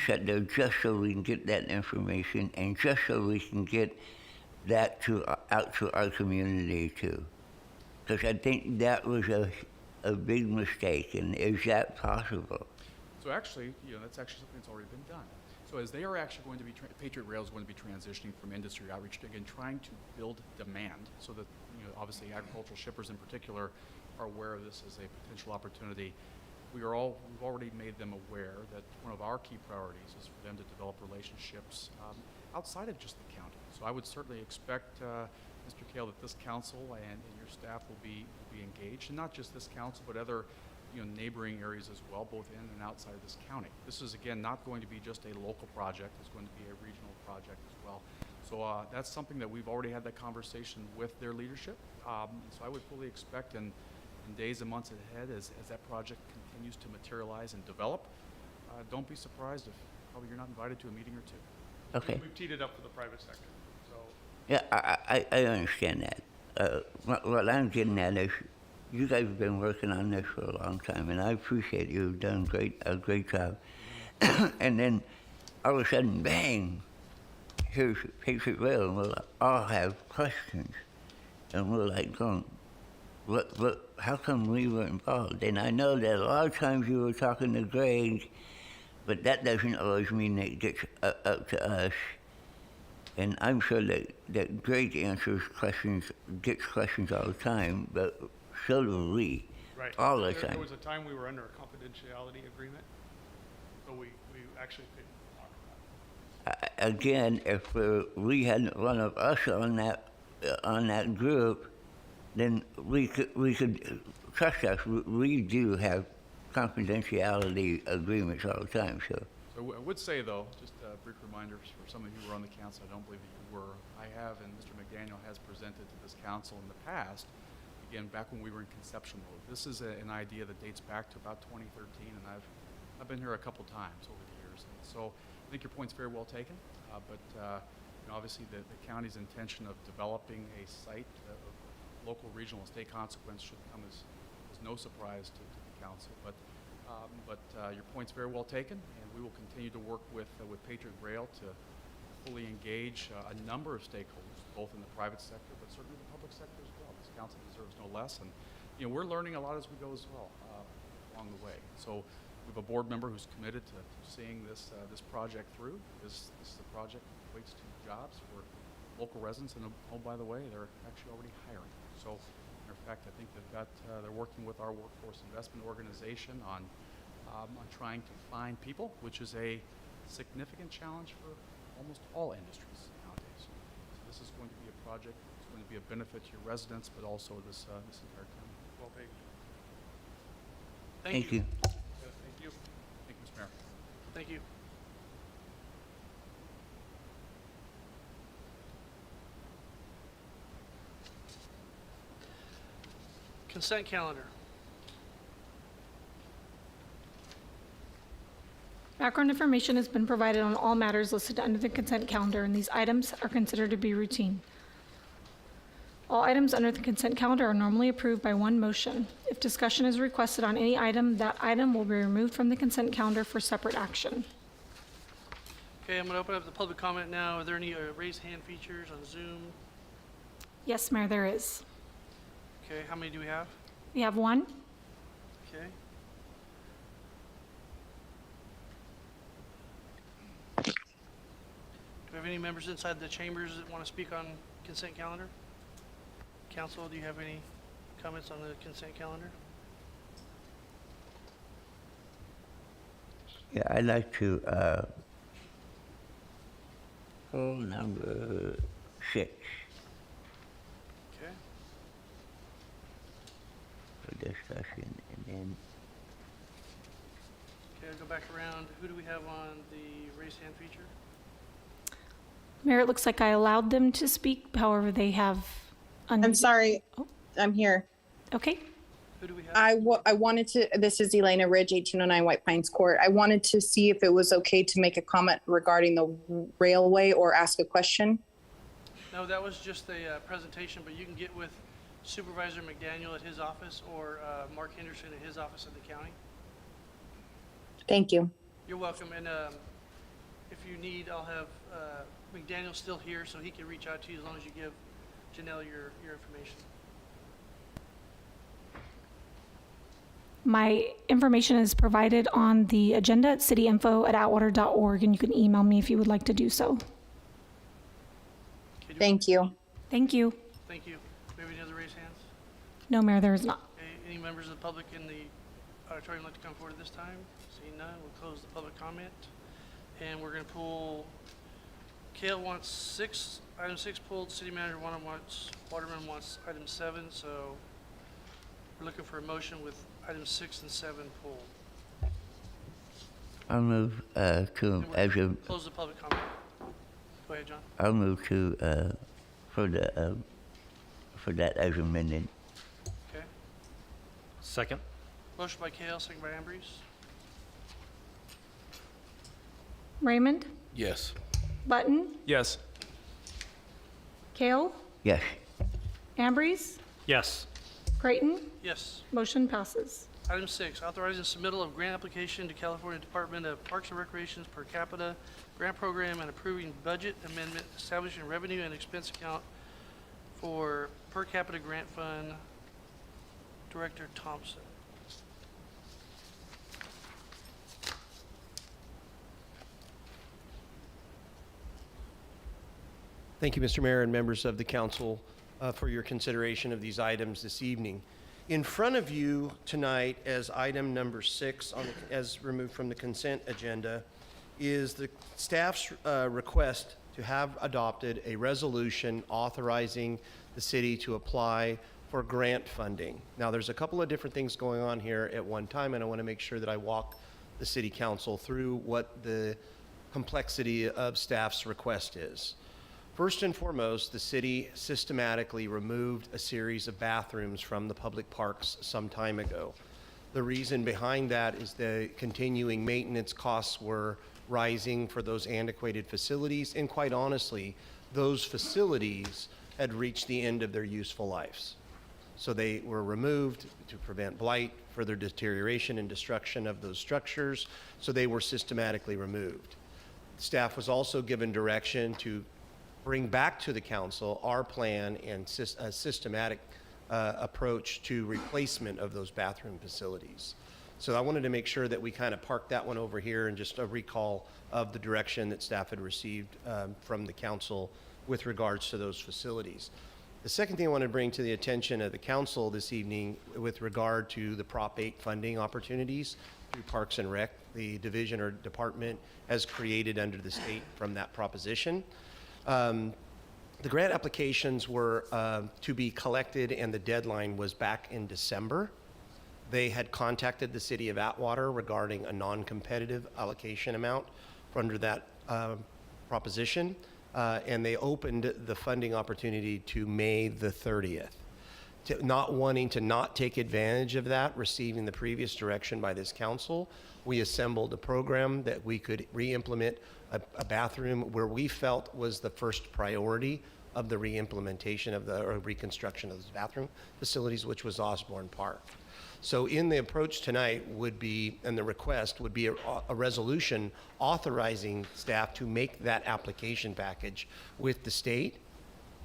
sit there just so we can get that information and just so we can get that out to our community too. Because I think that was a big mistake, and is that possible? So actually, that's actually something that's already been done. So as they are actually going to be, Patriot Rail is going to be transitioning from industry outreach to, again, trying to build demand so that, obviously agricultural shippers in particular are aware of this as a potential opportunity. We've already made them aware that one of our key priorities is for them to develop relationships outside of just the county. So I would certainly expect, Mr. Kale, that this council and your staff will be engaged, and not just this council, but other neighboring areas as well, both in and outside of this county. This is, again, not going to be just a local project. It's going to be a regional project as well. So that's something that we've already had that conversation with their leadership. So I would fully expect in days and months ahead, as that project continues to materialize and develop, don't be surprised if probably you're not invited to a meeting or two. Okay. We've teed it up for the private sector, so. Yeah, I understand that. What I'm getting at is you guys have been working on this for a long time, and I appreciate you've done a great job. And then all of a sudden, bang, here's Patriot Rail, and we'll all have questions. And we're like going, how come we were involved? And I know that a lot of times you were talking to Greg, but that doesn't always mean that it gets up to us. And I'm sure that Greg gets questions all the time, but so do we, Right. all the There time. was a time we were under a confidentiality agreement, so we actually couldn't talk about it. Again, if we had one of us on that group, then we could trust us. We do have confidentiality agreements all the time. So I would say, though, just brief reminders for some of you who were on the council. I don't believe that you were. I have, and Mr. McDaniel has presented to this council in the past. Again, back when we were in conception mode. This is an idea that dates back to about 2013, and I've been here a couple times over the years. And so I think your point's very well taken. But obviously, the county's intention of developing a site of local, regional, and state consequence should come as no surprise to the council. But your point's very well taken, and we will continue to work with Patriot Rail to fully engage a number of stakeholders, both in the private sector, but certainly the public sector as well. This council deserves no less, and we're learning a lot as we go as well along the way. So we have a board member who's committed to seeing this project through. This is a project that equates to jobs for local residents, and oh, by the way, they're actually already hiring. So, in fact, I think they're working with our workforce investment organization on trying to find people, which is a significant challenge for almost all industries nowadays. So this is going to be a project that's going to be a benefit to your residents, but also this entire county. Well, thank you. thank you. Thank you. Thank you, Mr. Mayor. Thank you. Consent calendar. Background information has been provided on all matters listed under the consent calendar, and these items are considered to be routine. All items under the consent calendar are normally approved by one motion. If discussion is requested on any item, that item will be removed from the consent calendar for separate action. Okay, I'm going to open up the public comment now. Are there any raised hand features on Zoom? Yes, Mayor, there is. Okay, how many do we have? We have one. Okay. Do we have any members inside the chambers that want to speak on consent calendar? Council, do you have any comments on the consent calendar? Yeah, I'd like to pull number 6 Okay. for discussion, and then go back around. Who do we have on the raise hand feature? Mayor, it looks like I allowed them to speak. However, they have. I'm sorry. Oh. I'm here. Okay. Who do we have? I wanted to, this is Elena Ridge, 1809 White Pines Court. I wanted to see if it was okay to make a comment regarding the railway or ask a question. No, that was just a presentation, but you can get with Supervisor McDaniel at his office or Mark Henderson at his office in the county. Thank you. You're welcome. And if you need, I'll have McDaniel still here so he can reach out to you as long as you give Janelle your information. My information is provided on the agenda at cityinfo@atwater.org, and you can email me if you would like to do so. Okay, Thank you. Thank you. Thank you. Do we have any other raised hands? No, Mayor, there is not. Any members of the public in the auditorium like to come forward at this time? Seeing none, we'll close the public comment. And we're going to pull, Kale wants item 6 pulled, city manager wants, Waterman wants item 7, so we're looking for a motion with items 6 and 7 pulled. I'll move to, as a, Close the public comment. Go ahead, John. I'll move to, for that as amended. Okay. Second. Motion by Kale, second by Ambrose. Raymond, Yes. Button, Yes. Kale, Yes. Ambrose, Yes. Creighton. Yes. Motion passes. Item 6, authorizing submittal of grant application to California Department of Parks and Recreation's per capita grant program and approving budget amendment establishing revenue and expense account for per capita grant fund. Director Thompson. Thank you, Mr. Mayor and members of the council, for your consideration of these items this evening. In front of you tonight, as item number 6, as removed from the consent agenda, is the staff's request to have adopted a resolution authorizing the city to apply for grant funding. Now, there's a couple of different things going on here at one time, and I want to make sure that I walk the city council through what the complexity of staff's request is. First and foremost, the city systematically removed a series of bathrooms from the public parks some time ago. The reason behind that is the continuing maintenance costs were rising for those antiquated facilities, and quite honestly, those facilities had reached the end of their useful lives. So they were removed to prevent blight, further deterioration and destruction of those structures, so they were systematically removed. Staff was also given direction to bring back to the council our plan and a systematic approach to replacement of those bathroom facilities. So I wanted to make sure that we kind of parked that one over here and just a recall of the direction that staff had received from the council with regards to those facilities. The second thing I want to bring to the attention of the council this evening with regard to the Prop 8 funding opportunities through Parks and Rec, the division or department has created under the state from that proposition. The grant applications were to be collected, and the deadline was back in December. They had contacted the city of Atwater regarding a non-competitive allocation amount under that proposition, and they opened the funding opportunity to May the 30th. Not wanting to not take advantage of that, receiving the previous direction by this council, we assembled a program that we could re-implement a bathroom where we felt was the first priority of the re-implementation of or reconstruction of those bathroom facilities, which was Osborne Park. So in the approach tonight would be, and the request would be a resolution authorizing staff to make that application package with the state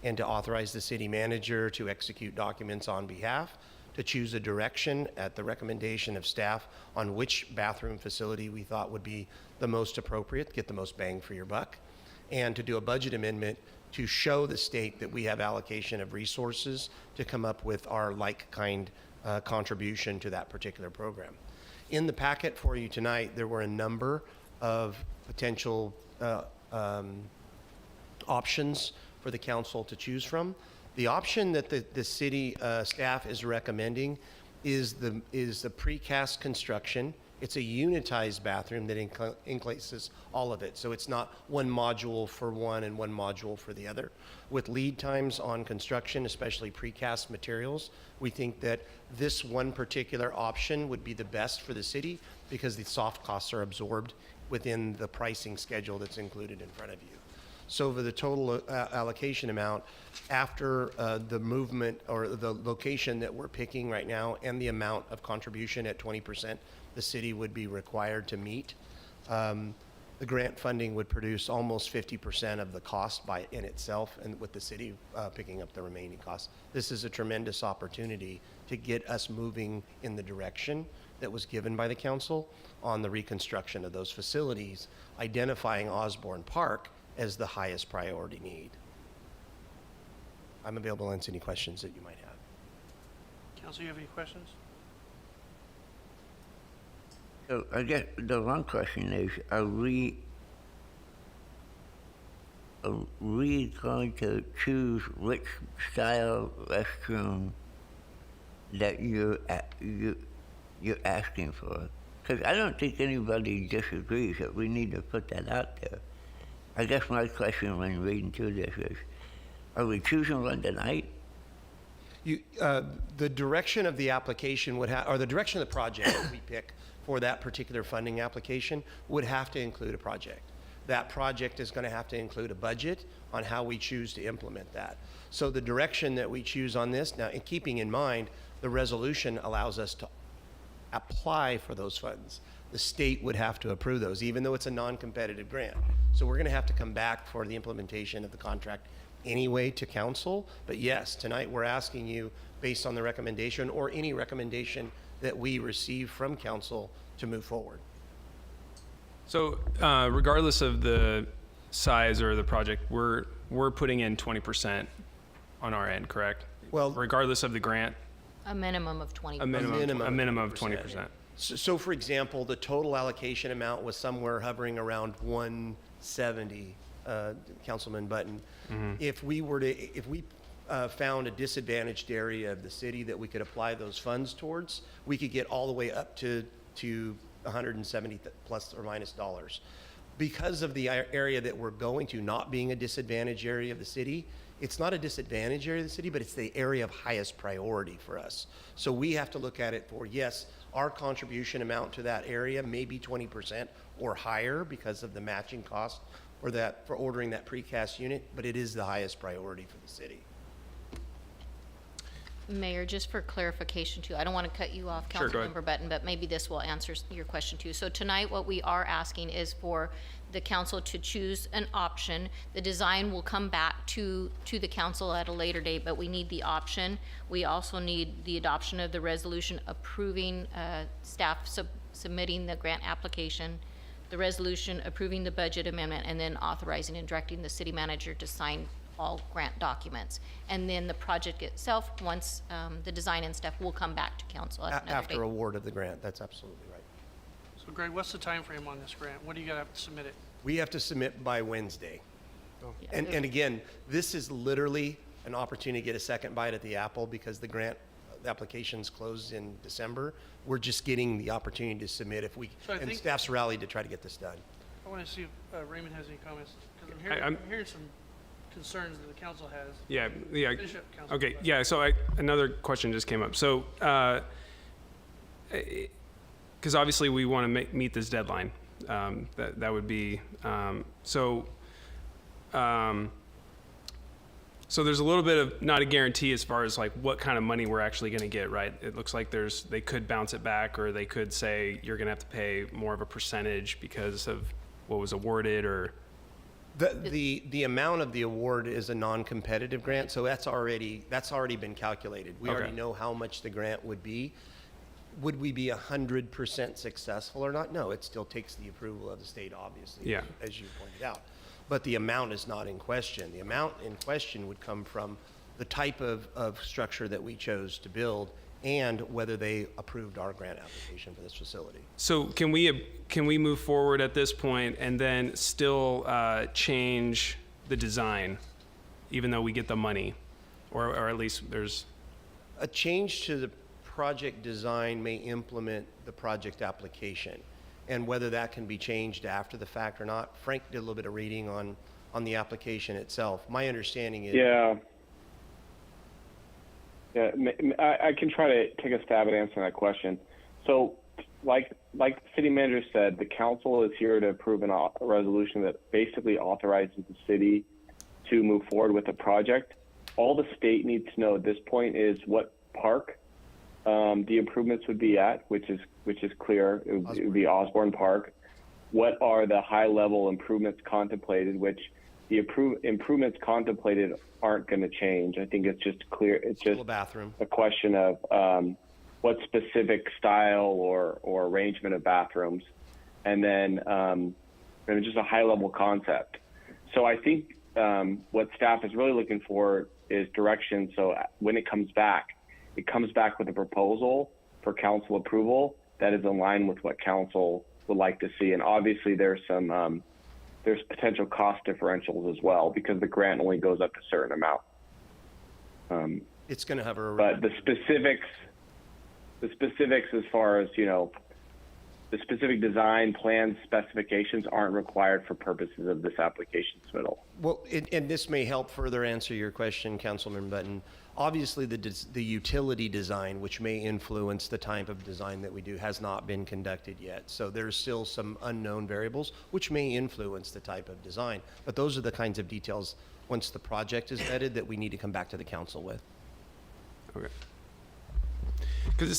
and to authorize the city manager to execute documents on behalf, to choose a direction at the recommendation of staff on which bathroom facility we thought would be the most appropriate, get the most bang for your buck, and to do a budget amendment to show the state that we have allocation of resources to come up with our like-kind contribution to that particular program. In the packet for you tonight, there were a number of potential options for the council to choose from. The option that the city staff is recommending is the precast construction It's a unitized bathroom that encloses all of it. So it's not one module for one and one module for the other. With lead times on construction, especially precast materials, we think that this one particular option would be the best for the city because the soft costs are absorbed within the pricing schedule that's included in front of you. So for the total allocation amount, after the movement or the location that we're picking right now and the amount of contribution at 20%, the city would be required to meet. The grant funding would produce almost 50% of the cost in itself, and with the city picking up the remaining costs. This is a tremendous opportunity to get us moving in the direction that was given by the council on the reconstruction of those facilities, identifying Osborne Park as the highest priority need. I'm available to answer any questions that you might have. Council, you have any questions? So I guess the one question is, are we going to choose which style restroom that you're asking for? Because I don't think anybody disagrees that we need to put that out there. I guess my question when reading through this is, are we choosing one tonight? The direction of the application would have, or the direction of the project that we pick for that particular funding application would have to include a project. That project is going to have to include a budget on how we choose to implement that. So the direction that we choose on this, now in keeping in mind, the resolution allows us to apply for those funds. The state would have to approve those, even though it's a non-competitive grant. So we're going to have to come back for the implementation of the contract anyway to council. But yes, tonight we're asking you, based on the recommendation or any recommendation that we receive from council, to move forward. So regardless of the size or the project, we're putting in 20% on our end, correct? Well, regardless of the grant, A minimum of 20%. a minimum of 20%. So for example, the total allocation amount was somewhere hovering around 170, Councilman Button. If we found a disadvantaged area of the city that we could apply those funds towards, we could get all the way up to 170 plus or minus dollars. Because of the area that we're going to not being a disadvantaged area of the city, it's not a disadvantaged area of the city, but it's the area of highest priority for us. So we have to look at it for, yes, our contribution amount to that area may be 20% or higher because of the matching cost or that for ordering that precast unit, but it is the highest priority for the city. Mayor, just for clarification too, I don't want to cut you off, Sure, go ahead. Councilmember Button, but maybe this will answer your question too. So tonight, what we are asking is for the council to choose an option. The design will come back to the council at a later date, but we need the option. We also need the adoption of the resolution approving staff submitting the grant application, the resolution approving the budget amendment, and then authorizing and directing the city manager to sign all grant documents. And then the project itself, once the design and stuff, will come back to council at another After date. award of the grant, that's absolutely right. So Greg, what's the time frame on this grant? When do you gotta have to submit it? We have to submit by Wednesday. Yeah. And again, this is literally an opportunity to get a second bite at the apple because the grant applications close in December. We're just getting the opportunity to submit if we, So I and think- staff's rallied to try to get this done. I wanna see if Raymond has any comments, because I'm- I'm hearing some concerns that the council has. Yeah. Finish up, Councilman Okay. Button. Yeah. So another question just came up. So, because obviously we want to meet this deadline, that would be so. So there's a little bit of not a guarantee as far as like what kind of money we're actually going to get, right? It looks like they could bounce it back, or they could say you're going to have to pay more of a percentage because of what was awarded, or. The amount of the award is a non-competitive grant, so that's already been calculated. We Okay. already know how much the grant would be. Would we be 100% successful or not? No, it still takes the approval of the state, obviously, Yeah. as you pointed out. But the amount is not in question. The amount in question would come from the type of structure that we chose to build and whether they approved our grant application for this facility. So can we move forward at this point and then still change the design, even though we get the money, or at least there's A change to the project design may implement the project application. And whether that can be changed after the fact or not, Frank did a little bit of reading on the application itself. My understanding is. Yeah. Yeah, I can try to take a stab at answering that question. So, like the city manager said, the council is here to approve a resolution that basically authorizes the city to move forward with the project. All the state needs to know at this point is what park the improvements would be at, which is clear. It would be Osborne Park. What are the high-level improvements contemplated, which the improvements contemplated aren't going to change. I think it's just clear. It's just a question of what specific style or arrangement of bathrooms, and then just a high-level concept. So I think what staff is really looking for is direction. So when it comes back with a proposal for council approval that is in line with what council would like to see. And obviously there's some there's potential cost differentials as well because the grant only goes up to a certain amount. It's going to have a. But the specifics as far as, the specific design plan specifications aren't required for purposes of this application submittal. Well, and this may help further answer your question, Councilman Button. Obviously, the utility design, which may influence the type of design that we do, has not been conducted yet. So there's still some unknown variables, which may influence the type of design. But those are the kinds of details, once the project is vetted, that we need to come back to the council with. Okay. Because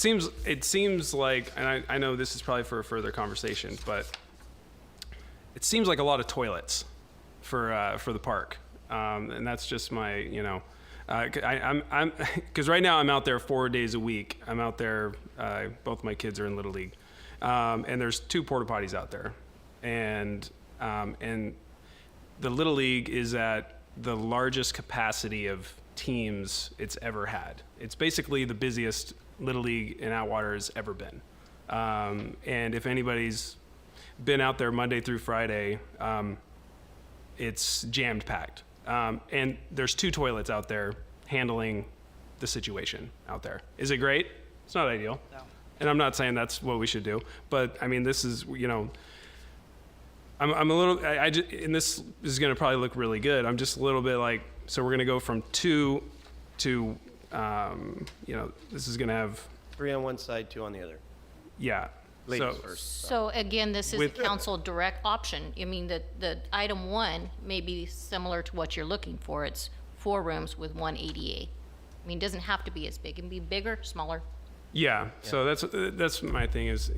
it seems like, and I know this is probably for a further conversation, but it seems like a lot of toilets for the park, and that's just my, I'm because right now I'm out there 4 days a week. I'm out there. Both my kids are in Little League, and there's 2 porta potties out there, and the Little League is at the largest capacity of teams it's ever had. It's basically the busiest Little League in Atwater has ever been. And if anybody's been out there Monday through Friday, it's jammed packed. And there's 2 toilets out there handling the situation out there. Is it great? It's not ideal. No. And I'm not saying that's what we should do, but I mean, this is, I'm a little, and this is going to probably look really good. I'm just a little bit like, so we're going to go from 2 to, this is going to have 3 on one side, 2 on the other. Yeah. Ladies first. So again, this is the council direct option. I mean, the item 1 may be similar to what you're looking for. It's 4 rooms with 1 ADA. I mean, it doesn't have to be as big. It can be bigger, smaller. Yeah. So that's my thing is,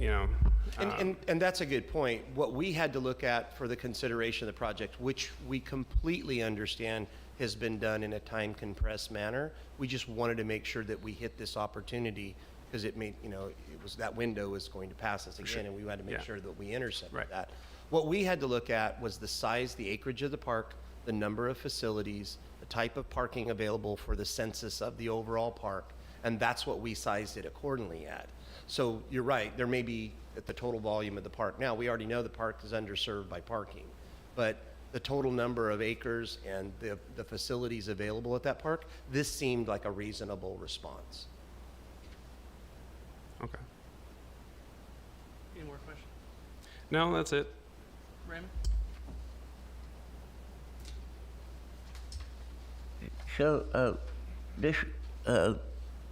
And that's a good point. What we had to look at for the consideration of the project, which we completely understand has been done in a time compressed manner. We just wanted to make sure that we hit this opportunity because it made, it was that window was going to pass us again, and we had to make sure that we intercepted that. What we had to look at was the size, the acreage of the park, the number of facilities, the type of parking available for the census of the overall park, and that's what we sized it accordingly at. So you're right, there may be at the total volume of the park. Now, we already know the park is underserved by parking, but the total number of acres and the facilities available at that park, this seemed like a reasonable response. Okay. Any more questions? No, that's it. Raymond? So, this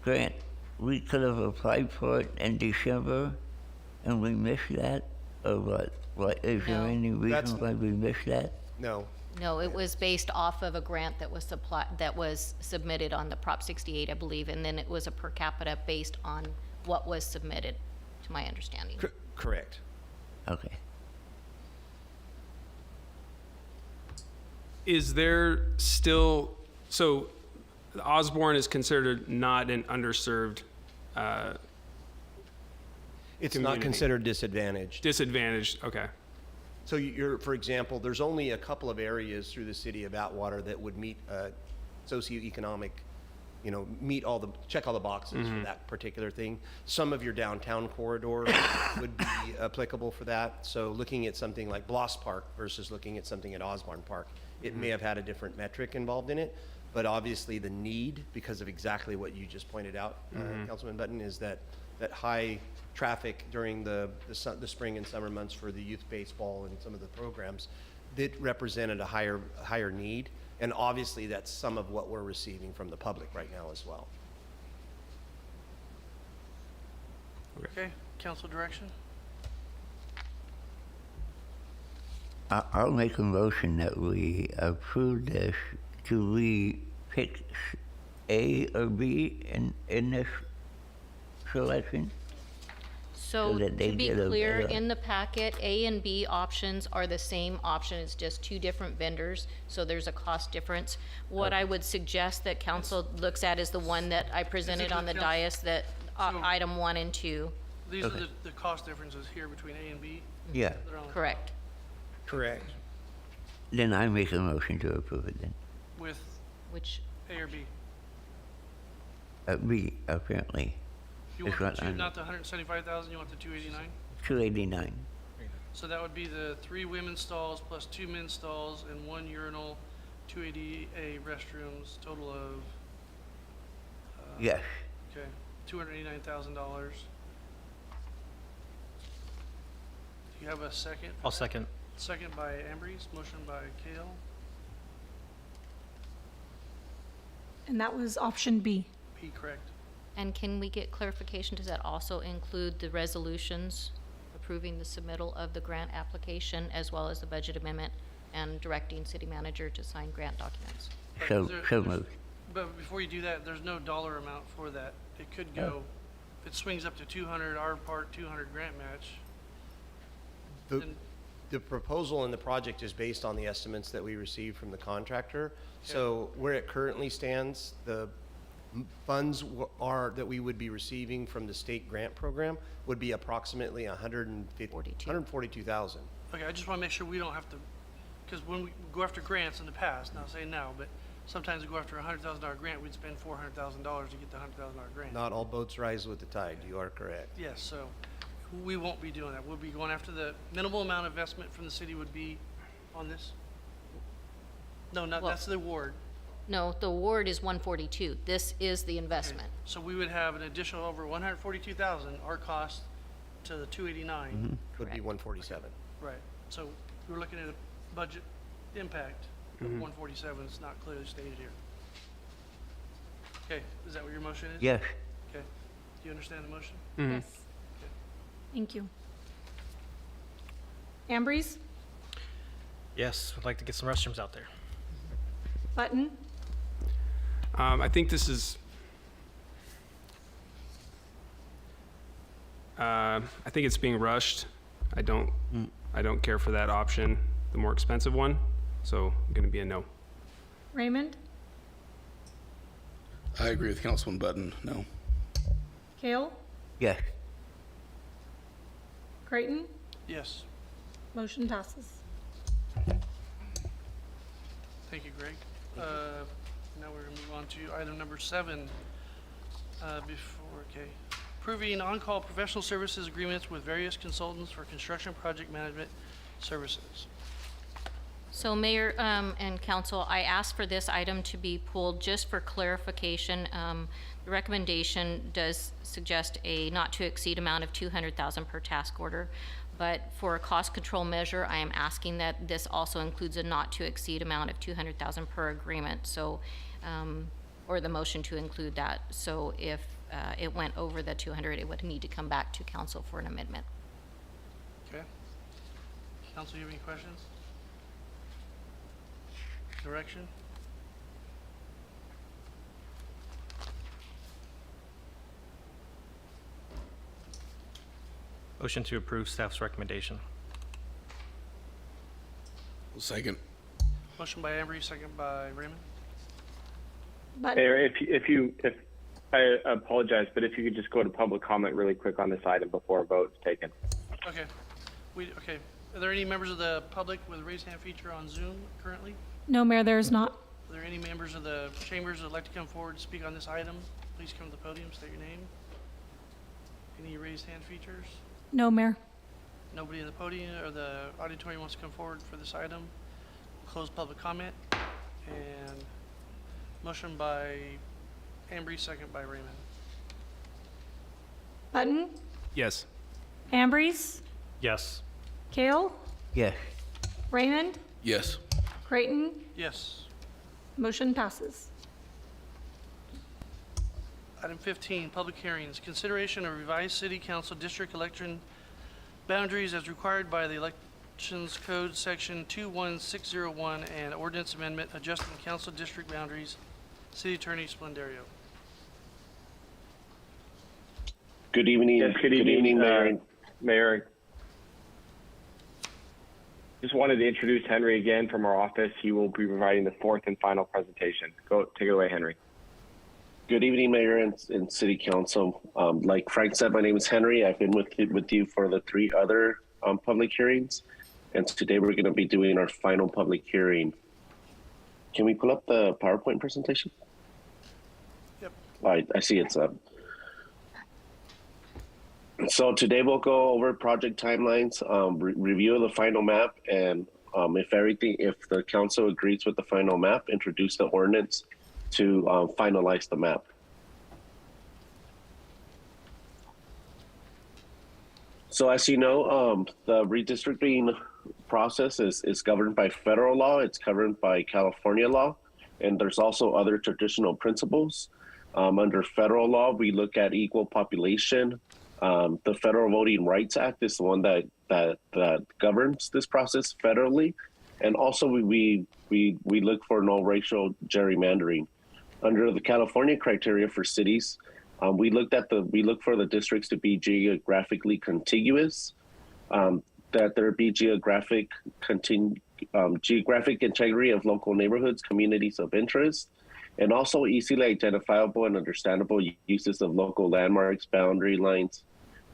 grant, we could have applied for it in December, and we missed that, or what? What is there any reason why we missed that? No. No, it was based off of a grant that was submitted on the Prop 68, I believe, and then it was a per capita based on what was submitted, to my understanding. Correct. Okay. Is there still, so Osborne is considered not an underserved It's community. not considered disadvantaged. Disadvantaged, okay. So for example, there's only a couple of areas through the city of Atwater that would meet socioeconomic, check all the boxes for that particular thing. Some of your downtown corridor would be applicable for that. So looking at something like Bloss Park versus looking at something at Osborne Park, it may have had a different metric involved in it. But obviously the need, because of exactly what you just pointed out, Councilman Button, is that high traffic during the spring and summer months for the youth baseball and some of the programs that represented a higher need. And obviously that's some of what we're receiving from the public right now as well. Okay, council direction? I'll make a motion that we approve this. Do we pick A or B in this selection? So that they to be get a clear, better- in the packet, A and B options are the same option, it's just two different vendors, so there's a cost difference. What I would suggest that council looks at is the one that I presented on the dais, that item 1 and 2. These are the cost differences here between A and B? Yeah. They're on- Correct. Correct. Then I make a motion to approve it then. With Which, A or B? B, apparently. You Is want the what I'm- not the 175,000, you want the 289? 289. So that would be the 3 women's stalls plus 2 men's stalls and 1 urinal, 280A restrooms, total of, Yes. okay, $289,000. Do you have a second? I'll second. Second by Ambrose, motion by Kale. And that was option B. P, correct. and can we get clarification, does that also include the resolutions approving the submittal of the grant application as well as the budget amendment and directing city manager to sign grant documents? So moved. But before you do that, there's no dollar amount for that. It could go, if it swings up to 200, our part 200 grant match. The proposal and the project is based on the estimates that we received from the contractor. So where it currently stands, the funds that we would be receiving from the state grant program would be approximately $142,000. Okay, I just want to make sure we don't have to, because when we go after grants in the past, not saying now, but sometimes we go after a $100,000 grant, we'd spend $400,000 to get the $100,000 grant. Not all boats rise with the tide. You are correct. Yes, so we won't be doing that. We'll be going after the minimal amount of investment from the city would be on this? No, not, Well- that's the award. No, the award is 142. This is the investment. So we would have an additional over 142,000, our cost to the 289. Would be 147. Right, so we're looking at a budget impact of 147, it's not clearly stated here. Okay, is that what your motion is? Yes. Okay, do you understand the motion? Yes. Thank you. Ambrose? Yes, I'd like to get some restrooms out there. Button? I think this is, I think it's being rushed. I don't care for that option, the more expensive one. So I'm going to be a no. Raymond? I agree with Councilman Button, no. Kale? Yes. Creighton? Yes, Motion passes. thank you, Greg. Now we're gonna move on to item number 7. Approving on-call professional services agreements with various consultants for construction project management services. So Mayor and Council, I asked for this item to be pulled just for clarification. The recommendation does suggest a not-to-exceed amount of $200,000 per task order, but for a cost control measure, I am asking that this also includes a not-to-exceed amount of $200,000 per agreement, so, or the motion to include that. So if it went over the 200, it would need to come back to council for an amendment. Okay. Council, you have any questions? Direction? Motion to approve staff's recommendation. Second. Motion by Ambrose, second by Raymond. Button? Mayor, if I apologize, but if you could just go to public comment really quick on this item before a vote is taken. Okay. Okay. Are there any members of the public with a raised hand feature on Zoom currently? No, Mayor, there is not. Are there any members of the chambers that would like to come forward to speak on this item? Please come to the podium, state your name. Any raised hand features? No, Mayor. Nobody in the podium or the auditorium wants to come forward for this item. Close public comment. And Motion by Ambry, second by Raymond. Button, Yes. Ambrose, Yes. Kale, Yes. Raymond, Yes. Creighton. Yes. Motion passes. Item 15, public hearings. Consideration of revised city council district election boundaries as required by the Elections Code Section 21601 and ordinance amendment adjusting council district boundaries. City Attorney Splendario. Good evening. Yes, good evening, Mayor. Mayor. Just wanted to introduce Henry again from our office. He will be providing the fourth and final presentation. Take it away, Henry. Good evening, Mayor and City Council. Like Frank said, my name is Henry. I've been with you for the 3 other public hearings, and today we're going to be doing our final public hearing. Can we pull up the PowerPoint presentation? Yep. I see it's up. So today we'll go over project timelines, review of the final map, and if the council agrees with the final map, introduce the ordinance to finalize the map. So as you know, the redistricting process is governed by federal law, it's governed by California law, and there's also other traditional principles. Under federal law, we look at equal population. The Federal Voting Rights Act is the one that governs this process federally. And also we look for no racial gerrymandering. Under the California criteria for cities, we look for the districts to be geographically contiguous, that there be geographic integrity of local neighborhoods, communities of interest, and also easily identifiable and understandable uses of local landmarks, boundary lines,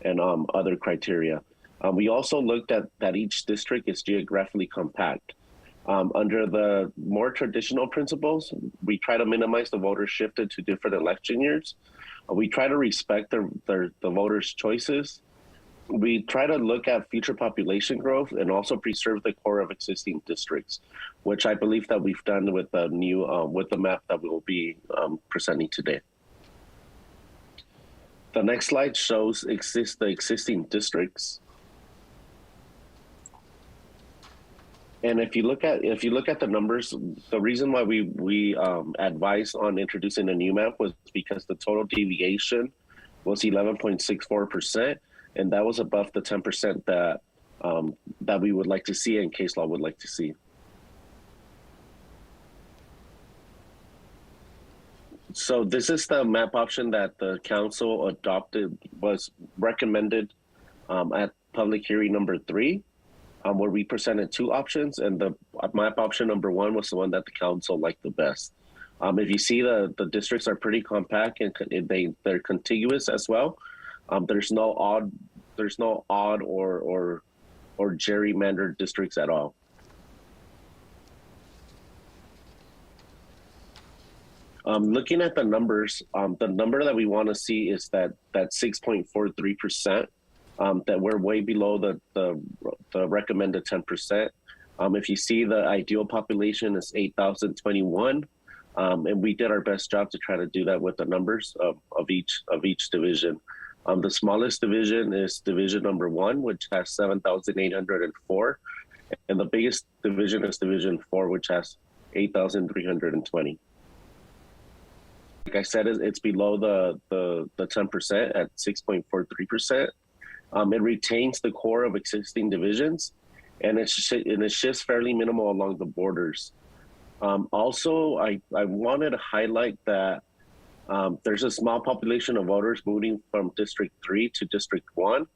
and other criteria. We also looked at that each district is geographically compact. Under the more traditional principles, we try to minimize the voters shifted to different election years. We try to respect the voters' choices. We try to look at future population growth and also preserve the core of existing districts, which I believe that we've done with the new with the map that we will be presenting today. The next slide shows the existing districts. And if you look at the numbers, the reason why we advised on introducing a new map was because the total deviation was 11.64%, and that was above the 10% that we would like to see and case law would like to see. So this is the map option that the council adopted, was recommended at public hearing number 3. Where we presented 2 options, and the map option number 1 was the one that the council liked the best. If you see the districts are pretty compact and they're contiguous as well. There's no odd or gerrymandered districts at all. Looking at the numbers, the number that we want to see is that 6.43%. That we're way below the recommended 10%. If you see, the ideal population is 8,021, and we did our best job to try to do that with the numbers of each division. The smallest division is division number 1, which has 7,804, and the biggest division is division 4, which has 8,320. Like I said, it's below the 10% at 6.43%. It retains the core of existing divisions, and it shifts fairly minimal along the borders. Also, I wanted to highlight that there's a small population of voters moving from District 3 to District 1,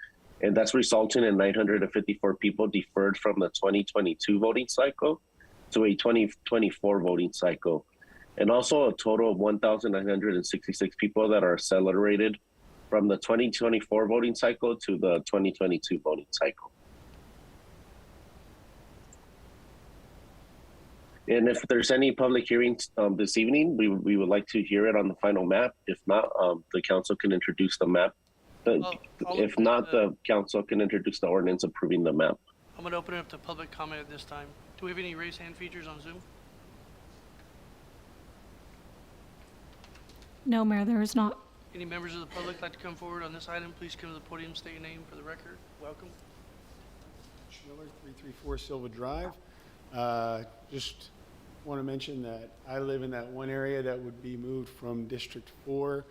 and that's resulting in 954 people deferred from the 2022 voting cycle to a 2024 voting cycle, and also a total of 1,966 people that are accelerated from the 2024 voting cycle to the 2022 voting cycle. And if there's any public hearings this evening, we would like to hear it on the final map. If not, the council can introduce the map. If not, the council can introduce the ordinance approving the map. I'm going to open it up to public comment at this time. Do we have any raise hand features on Zoom? No, Mayor, there is not. Any members of the public like to come forward on this item, please come to the podium, state your name for the record. Welcome. Schmiller, 334 Silva Drive. Just want to mention that I live in that one area that would be moved from District 4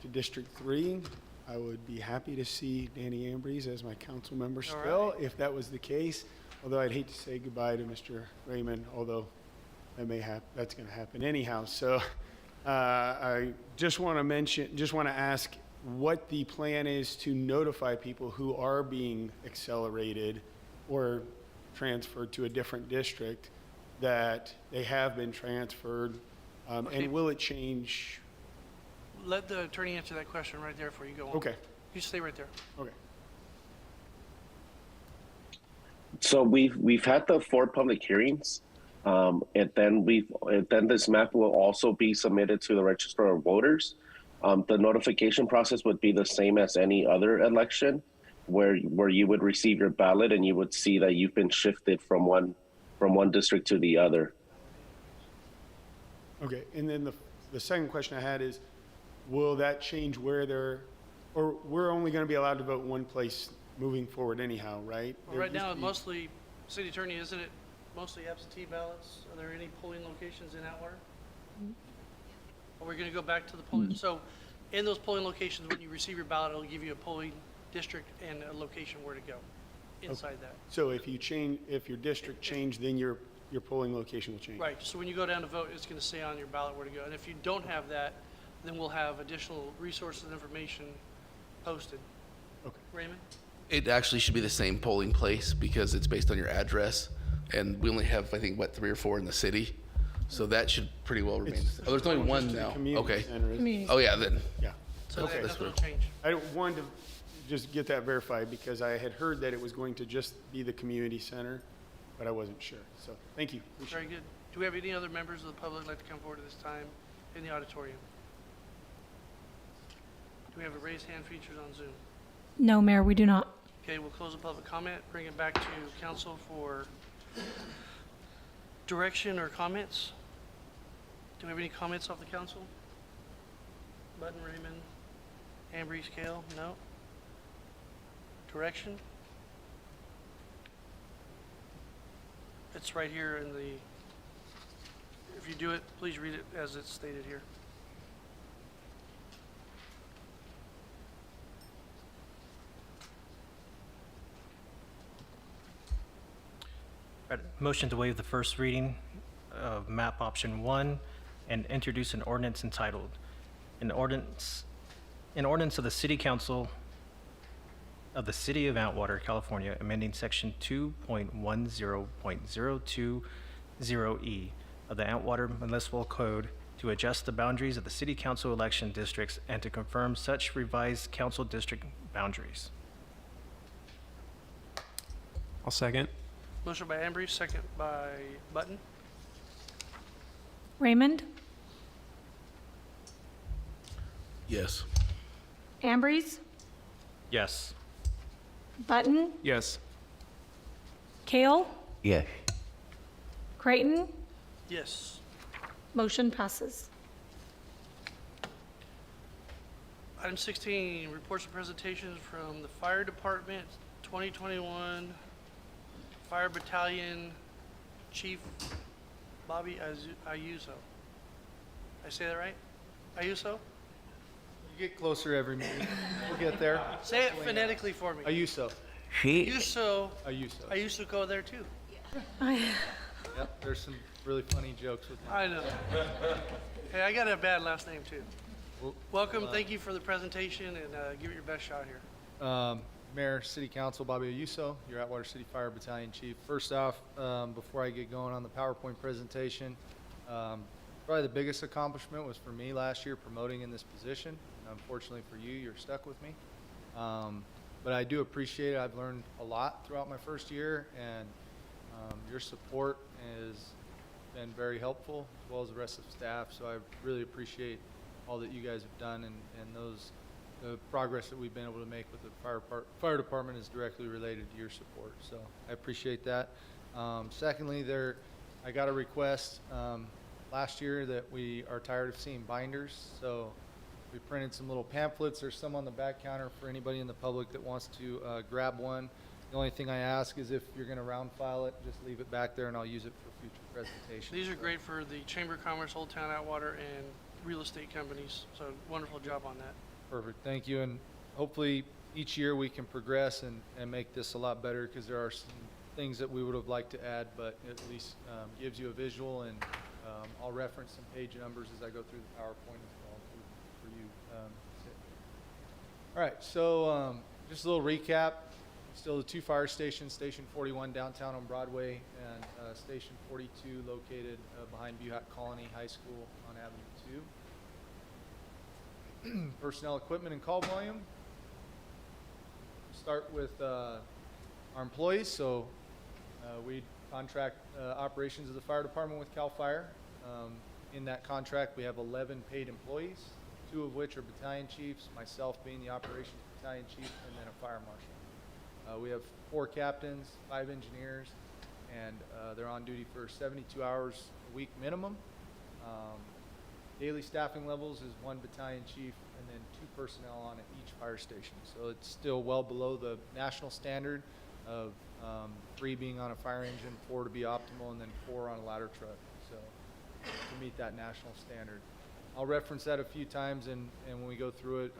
to District 3. I would be happy to see Danny Ambrose as my council member still, if that was the case. Although I'd hate to say goodbye to Mr. Raymond, although that's going to happen anyhow. So I just want to ask what the plan is to notify people who are being accelerated or transferred to a different district that they have been transferred, Okay. and will it change? Let the attorney answer that question right there before you go on. Okay. You stay right there. Okay. So we've had the 4 public hearings, and then this map will also be submitted to the Register of Voters. The notification process would be the same as any other election, where you would receive your ballot and you would see that you've been shifted from one district to the other. Okay, and then the second question I had is, will that change or we're only going to be allowed to vote one place moving forward anyhow, right? Well, right now, mostly, city attorney, isn't it mostly absentee ballots? Are there any polling locations in Atwater? Are we going to go back to the polling? So in those polling locations, when you receive your ballot, it'll give you a polling district and a location where to go inside that. So if your district changed, then your polling location will change. Right, so when you go down to vote, it's going to say on your ballot where to go. And if you don't have that, then we'll have additional resources and information posted. Okay. Raymond? It actually should be the same polling place because it's based on your address. And we only have, I think, 3 or 4 in the city. So that should pretty well remain. Oh, there's only one now. Okay. Oh, yeah, then. Yeah. So Okay. that's what will change. I wanted to just get that verified because I had heard that it was going to just be the community center, but I wasn't sure. So thank you. Appreciate Very good. Do we have any other members of the public like to come forward at this time in the auditorium? Do we have a raised hand featured on Zoom? No, Mayor, we do not. Okay, we'll close the public comment, bring it back to council for direction or comments. Do we have any comments off the council? Button, Raymond, Ambrose, Kale? No? Direction? It's right here in the, if you do it, please read it as it's stated here. Right, motion to waive the first reading of map option 1 and introduce an ordinance entitled, an ordinance of the City Council of the City of Atwater, California, amending section 2.10.020E of the Atwater Municipal Code to adjust the boundaries of the City Council election districts and to confirm such revised council district boundaries. I'll second. Motion by Ambrose, second by Button. Raymond? Yes. Ambrose? Yes. Button? Yes. Kale? Yes. Creighton? Yes. Motion passes. Item 16, reports and presentations from the Fire Department, 2021 Fire Battalion Chief Bobby Ayuso. I say that right? Ayuso? You get closer every meeting. We'll get there. Say it phonetically for me. Ayuso. Ayuso. Ayuso. I used to go there too. Yep, there's some really funny jokes with him. I know. Hey, I got a bad last name too. Well, Welcome, thank you for the presentation, and give it your best shot here. Mayor, City Council, Bobby Ayuso, your Atwater City Fire Battalion Chief. First off, before I get going on the PowerPoint presentation, probably the biggest accomplishment was for me last year promoting in this position. Unfortunately for you, you're stuck with me. But I do appreciate it. I've learned a lot throughout my first year, and your support has been very helpful, as well as the rest of the staff. So I really appreciate all that you guys have done, and the progress that we've been able to make with the fire department is directly related to your support. So I appreciate that. Secondly, I got a request last year that we are tired of seeing binders, so we printed some little pamphlets. There's some on the back counter for anybody in the public that wants to grab one. The only thing I ask is if you're going to round file it, just leave it back there and I'll use it for future presentations. These are great for the Chamber of Commerce, Old Town Atwater, and real estate companies. So wonderful job on that. Perfect, thank you. And hopefully each year we can progress and make this a lot better, because there are some things that we would have liked to add, but at least gives you a visual, and I'll reference some page numbers as I go through the PowerPoint as well for you. All right, so just a little recap. Still the 2 fire stations, Station 41 downtown on Broadway, and Station 42 located behind Buhat Colony High School on Avenue 2. Personnel, equipment, and call volume. Start with our employees. So we contract operations of the fire department with CAL FIRE. In that contract, we have 11 paid employees, 2 of which are battalion chiefs, myself being the operations battalion chief, and then a fire marshal. We have 4 captains, 5 engineers, and they're on duty for 72 hours a week minimum. Daily staffing levels is 1 battalion chief and then 2 personnel on at each fire station. So it's still well below the national standard of 3 being on a fire engine, 4 to be optimal, and then 4 on a ladder truck. So to meet that national standard. I'll reference that a few times, and when we go through it,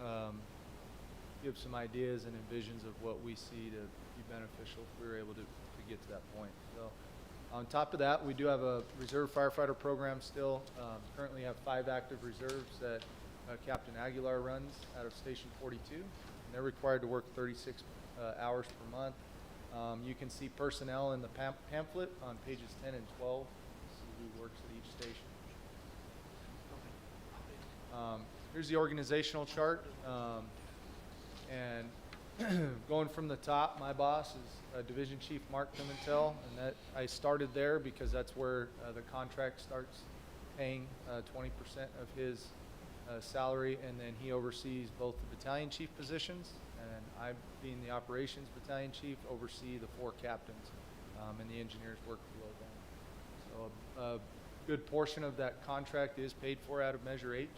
give some ideas and envisions of what we see to be beneficial if we were able to get to that point. So on top of that, we do have a reserve firefighter program still. Currently have 5 active reserves that Captain Aguilar runs out of Station 42. And they're required to work 36 hours per month. You can see personnel in the pamphlet on pages 10 and 12. See who works at each station. Here's the organizational chart. And going from the top, my boss is Division Chief Mark Pimentel, and that I started there because that's where the contract starts paying 20% of his salary, and then he oversees both the battalion chief positions, and I, being the operations battalion chief, oversee the 4 captains, and the engineers work below them. So a good portion of that contract is paid for out of Measure H.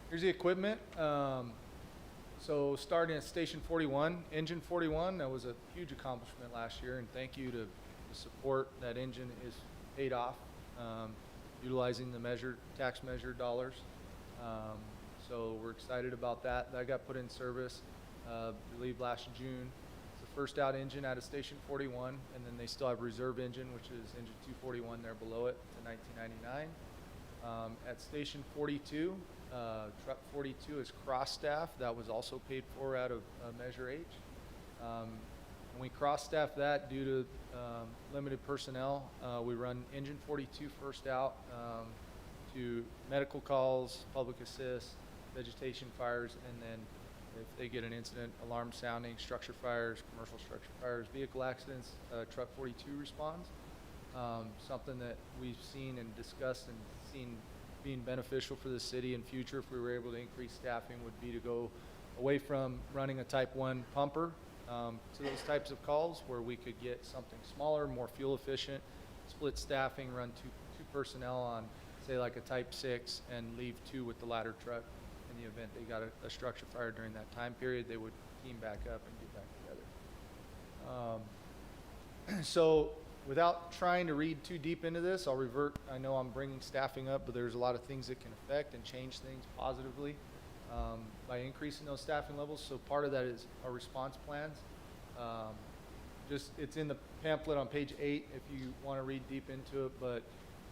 Here's the equipment. So starting at Station 41, Engine 41, that was a huge accomplishment last year, and thank you to the support. That engine is paid off, utilizing the tax measure dollars. So we're excited about that. That got put in service, I believe, last June. It's the first out engine out of Station 41, and then they still have reserve engine, which is Engine 241 there below it, to 1999. At Station 42, Truck 42 is cross staff. That was also paid for out of Measure H. And we cross staff that due to limited personnel. We run Engine 42 first out to medical calls, public assist, vegetation fires, and then if they get an incident, alarm sounding, structure fires, commercial structure fires, vehicle accidents, Truck 42 responds. Something that we've seen and discussed and seen being beneficial for the city in future, if we were able to increase staffing, would be to go away from running a Type 1 pumper to those types of calls where we could get something smaller, more fuel efficient, split staffing, run two personnel on, say, like a Type 6, and leave 2 with the ladder truck. In the event they got a structure fire during that time period, they would team back up and get back together. So without trying to read too deep into this, I'll revert. I know I'm bringing staffing up, but there's a lot of things that can affect and change things positively by increasing those staffing levels. So part of that is our response plans. It's in the pamphlet on page 8 if you want to read deep into it, but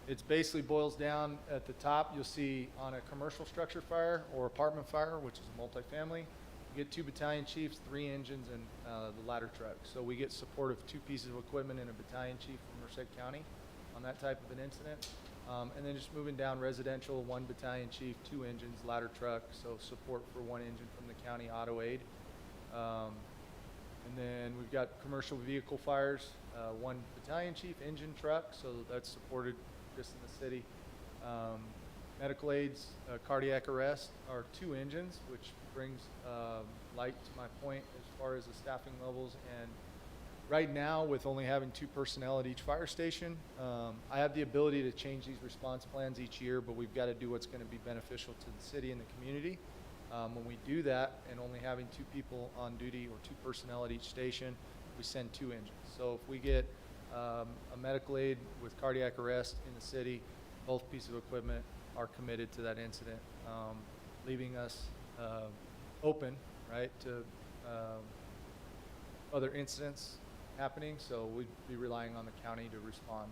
it basically boils down at the top. You'll see on a commercial structure fire or apartment fire, which is a multifamily, you get 2 battalion chiefs, 3 engines, and the ladder truck. So we get support of 2 pieces of equipment and a battalion chief from Merced County on that type of an incident. And then just moving down residential, 1 battalion chief, 2 engines, ladder truck, so support for 1 engine from the county auto aid. And then we've got commercial vehicle fires, 1 battalion chief, engine, truck, so that's supported just in the city. Medical aids, cardiac arrest are 2 engines, which brings light to my point as far as the staffing levels, and Right now, with only having 2 personnel at each fire station, I have the ability to change these response plans each year, but we've got to do what's going to be beneficial to the city and the community. When we do that, and only having 2 people on duty or 2 personnel at each station, we send 2 engines. So if we get a medical aid with cardiac arrest in the city, both pieces of equipment are committed to that incident, leaving us open, right, to other incidents happening. So we'd be relying on the county to respond.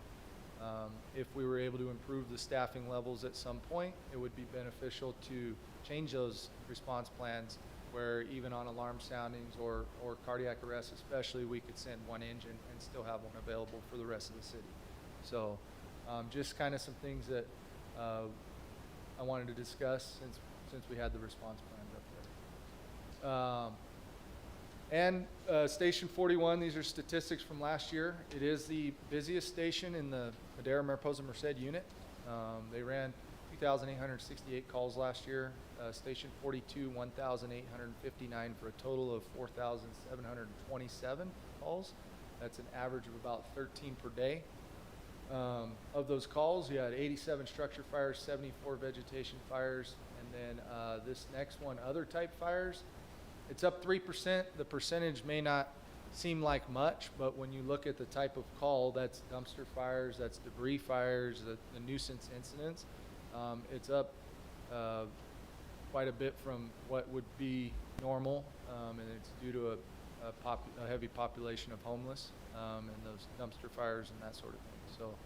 If we were able to improve the staffing levels at some point, it would be beneficial to change those response plans where even on alarm soundings or cardiac arrest especially, we could send 1 engine and still have one available for the rest of the city. So just kind of some things that I wanted to discuss since we had the response plans up there. And Station 41, these are statistics from last year. It is the busiest station in the Madera, Mariposa, Merced unit. They ran 2,868 calls last year. Station 42, 1,859 for a total of 4,727 calls. That's an average of about 13 per day. Of those calls, you had 87 structure fires, 74 vegetation fires, and then this next one, other type fires. It's up 3%. The percentage may not seem like much, but when you look at the type of call, that's dumpster fires, that's debris fires, the nuisance incidents, it's up quite a bit from what would be normal, and it's due to a heavy population of homeless and those dumpster fires and that sort of thing. So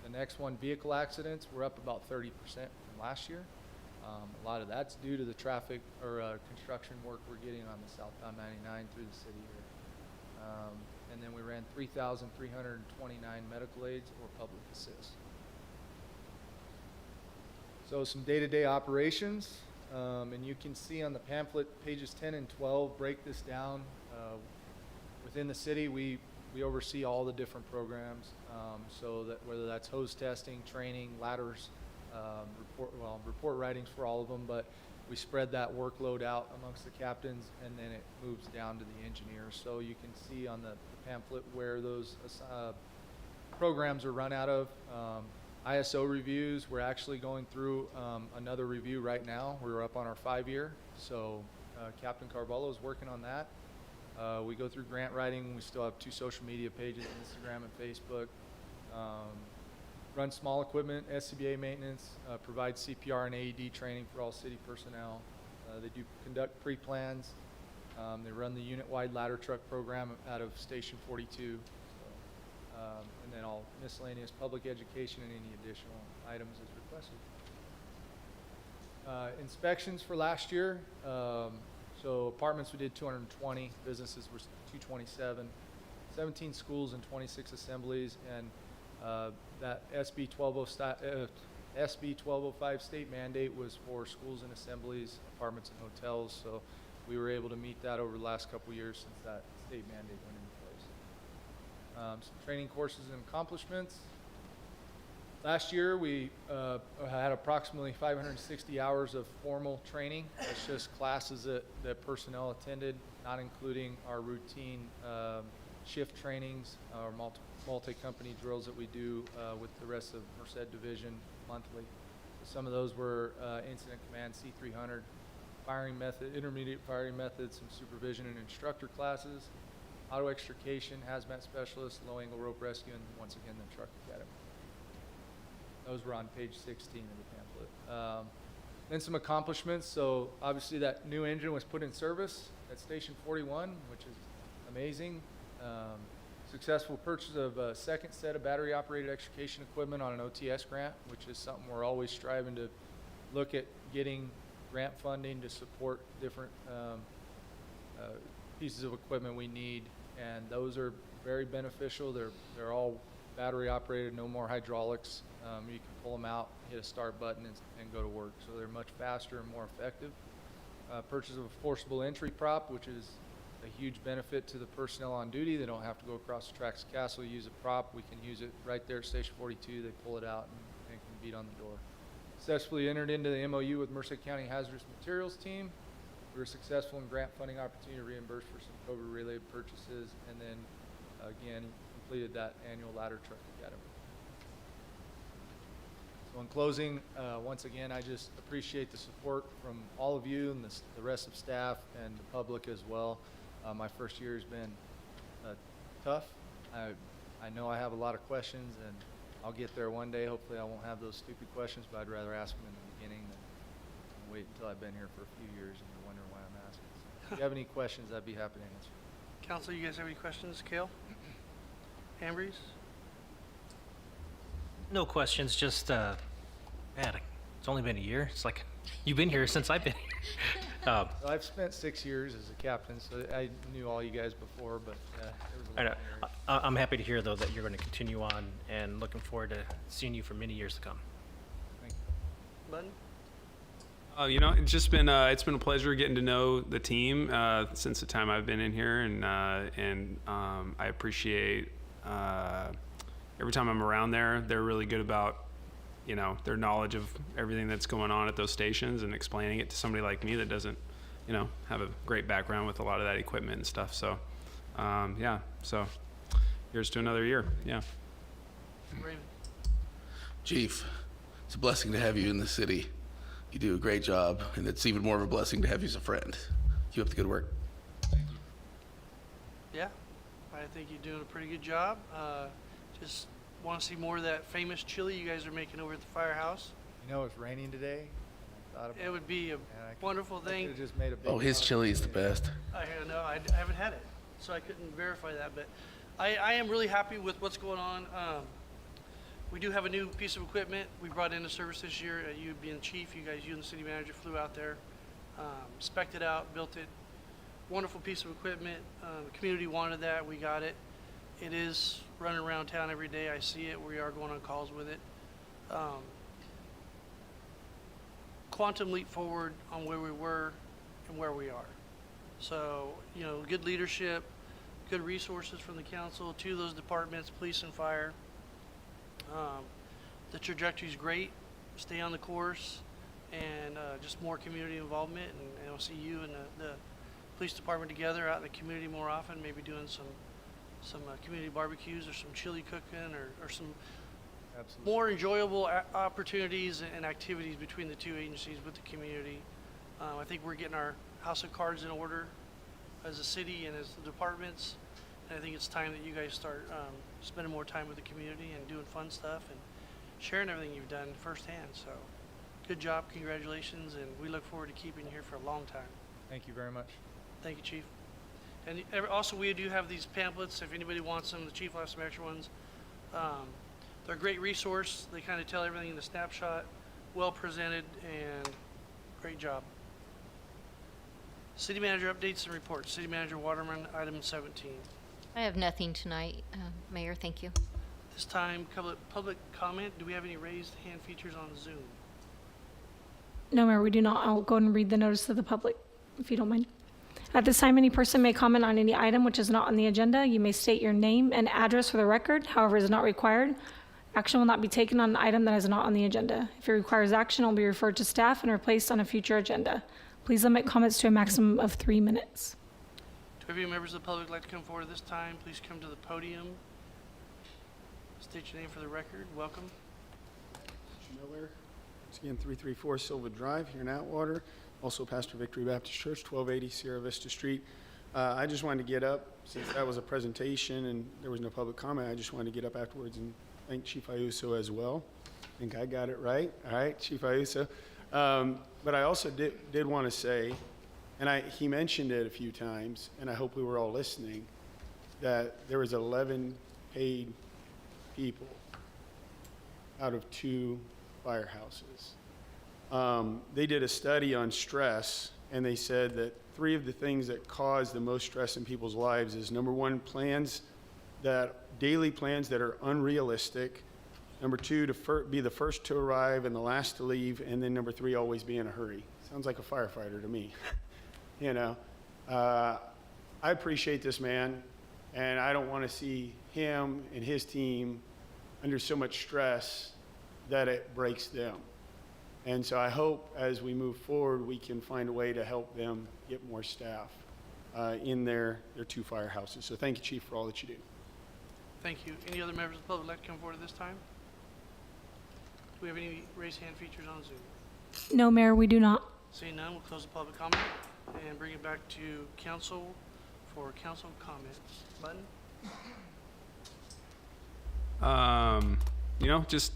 the next one, vehicle accidents, we're up about 30% from last year. A lot of that's due to the traffic or construction work we're getting on the southbound 99 through the city here. And then we ran 3,329 medical aids or public assist. So some day-to-day operations, and you can see on the pamphlet, pages 10 and 12 break this down. Within the city, we oversee all the different programs, so that whether that's hose testing, training, ladders, report writings for all of them, but we spread that workload out amongst the captains, and then it moves down to the engineers. So you can see on the pamphlet where those programs are run out of. ISO reviews, we're actually going through another review right now. We're up on our 5-year, so Captain Carvalho is working on that. We go through grant writing. We still have 2 social media pages, Instagram and Facebook. Run small equipment, SCBA maintenance, provide CPR and AED training for all city personnel. They do conduct pre-plans. They run the unit-wide ladder truck program out of Station 42. And then all miscellaneous public education and any additional items as requested. Inspections for last year. So apartments we did 220, businesses were 227, 17 schools and 26 assemblies, and that SB 1205 state mandate was for schools and assemblies, apartments and hotels. So we were able to meet that over the last couple years since that state mandate went into place. Some training courses and accomplishments. Last year we had approximately 560 hours of formal training. That's just classes that personnel attended, not including our routine shift trainings or multi-company drills that we do with the rest of Merced Division monthly. Some of those were Incident Command C300, firing method, intermediate firing methods, some supervision and instructor classes, auto extrication, hazmat specialist, low angle rope rescue, and once again the truck academy. Those were on page 16 of the pamphlet. Then some accomplishments. So obviously that new engine was put in service at Station 41, which is amazing. Successful purchase of a second set of battery operated extrication equipment on an OTS grant, which is something we're always striving to look at getting grant funding to support different pieces of equipment we need. And those are very beneficial. They're all battery operated, no more hydraulics. You can pull them out, hit a start button, and go to work. So they're much faster and more effective. Purchase of a forcible entry prop, which is a huge benefit to the personnel on duty. They don't have to go across the tracks of castle, use a prop. We can use it right there at Station 42. They pull it out and can beat on the door. Successfully entered into the MOU with Merced County Hazardous Materials Team. We were successful in grant funding opportunity to reimburse for some COVID-related purchases, and then again completed that annual ladder truck academy. So in closing, once again, I just appreciate the support from all of you and the rest of staff and the public as well. My first year has been tough. I know I have a lot of questions, and I'll get there one day. Hopefully I won't have those stupid questions, but I'd rather ask them in the beginning than wait until I've been here for a few years and you're wondering why I'm asking. So if you have any questions, I'd be happy to answer. Council, you guys have any questions? Kale? Ambrose? No questions, just, man, it's only been a year. It's like, you've been here since I've been here. So I've spent 6 years as a captain, so I knew all you guys before, but it was a I long know. year. I'm happy to hear, though, that you're going to continue on and looking forward to seeing you for many years to come. Thank you. Button? You know, it's just been it's been a pleasure getting to know the team since the time I've been in here, and I appreciate every time I'm around there. They're really good about, you know, their knowledge of everything that's going on at those stations and explaining it to somebody like me that doesn't, you know, have a great background with a lot of that equipment and stuff. So, yeah. So, here's to another year. Yeah. Raven? Chief, it's a blessing to have you in the city. You do a great job, and it's even more of a blessing to have you as a friend. Keep up the good work. Yeah, I think you're doing a pretty good job. Just want to see more of that famous chili you guys are making over at the firehouse. You know, it's raining today. I thought about It would be a wonderful I thing. could've just made a big Oh, his chili is the best. I know, I haven't had it, so I couldn't verify that, but I am really happy with what's going on. We do have a new piece of equipment we brought into service this year. You being chief, you and the city manager flew out there, spec'd it out, built it. Wonderful piece of equipment. The community wanted that, we got it. It is running around town every day. I see it. We are going on calls with it. Quantum leap forward on where we were and where we are. So, you know, good leadership, good resources from the council to those departments, police and fire. The trajectory is great. Stay on the course, and just more community involvement. And I'll see you and the police department together out in the community more often. Maybe doing some community barbecues or some chili cooking or some Absolutely. more enjoyable opportunities and activities between the two agencies with the community. I think we're getting our house of cards in order as a city and as the departments. And I think it's time that you guys start spending more time with the community and doing fun stuff and sharing everything you've done firsthand. So good job, congratulations, and we look forward to keeping you here for a long time. Thank you very much. Thank you, Chief. And also, we do have these pamphlets. If anybody wants them, the Chief will have some extra ones. They're a great resource. They kind of tell everything in the snapshot, well presented, and great job. City Manager updates and reports. City Manager Waterman, item 17. I have nothing tonight, Mayor, thank you. This time, public comment. Do we have any raised hand features on Zoom? No, Mayor, we do not. I'll go and read the notice to the public, if you don't mind. At this time, any person may comment on any item which is not on the agenda. You may state your name and address for the record. However, it is not required. Action will not be taken on an item that is not on the agenda. If it requires action, it will be referred to staff and replaced on a future agenda. Please limit comments to a maximum of 3 minutes. Do any members of the public like to come forward at this time? Please come to the podium. State your name for the record. Welcome. Miller, once again, 334 Silva Drive here in Atwater. Also Pastor Victory Baptist Church, 1280 Sierra Vista Street. I just wanted to get up, since that was a presentation and there was no public comment, I just wanted to get up afterwards and thank Chief Ayuso as well. I think I got it right. All right, Chief Ayuso. But I also did want to say, and he mentioned it a few times, and I hope we were all listening, that there was 11 paid people out of 2 firehouses. They did a study on stress, and they said that 3 of the things that cause the most stress in people's lives is, number 1, daily plans that are unrealistic. Number 2, to be the first to arrive and the last to leave. And then number 3, always be in a hurry. Sounds like a firefighter to me. You know, I appreciate this man, and I don't want to see him and his team under so much stress that it breaks them. And so I hope as we move forward, we can find a way to help them get more staff in their 2 firehouses. So thank you, Chief, for all that you do. Thank you. Any other members of the public like to come forward at this time? Do we have any raised hand features on Zoom? No, Mayor, we do not. Seeing none, we'll close the public comment and bring it back to council for council comments. Button? You know, just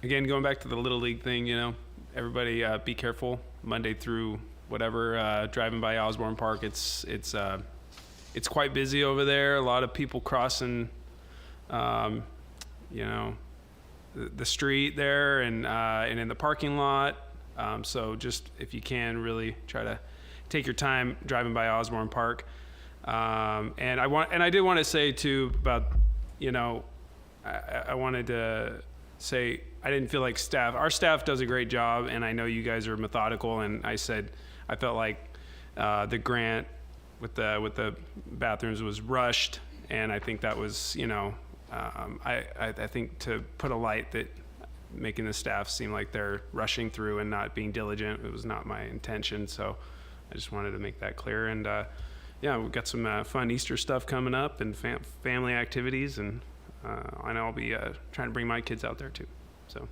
again, going back to the Little League thing, you know, everybody be careful Monday through whatever, driving by Osborne Park. It's quite busy over there. A lot of people crossing, you know, the street there and in the parking lot. So just if you can, really try to take your time driving by Osborne Park. And I did want to say too about, you know, I wanted to say I didn't feel like our staff does a great job, and I know you guys are methodical. And I said I felt like the grant with the bathrooms was rushed, and I think that was, you know, I think to put a light that making the staff seem like they're rushing through and not being diligent, it was not my intention. So I just wanted to make that clear. And yeah, we've got some fun Easter stuff coming up and family activities, and I know I'll be trying to bring my kids out there too. So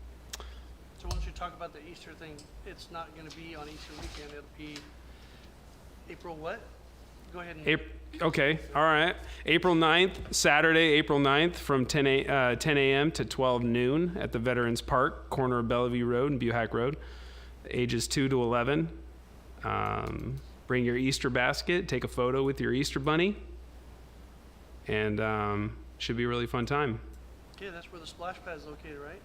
why don't you talk about the Easter thing? It's not going to be on Easter weekend. It'll be April what? Go ahead and... Okay, all right. April 9th, Saturday, April 9th from 10 a.m. to 12 noon at the Veterans Park, corner of Bellevue Road and Buhack Road, ages 2 to 11. Bring your Easter basket, take a photo with your Easter bunny, and should be a really fun time. Okay, that's where the splash pad is located, right?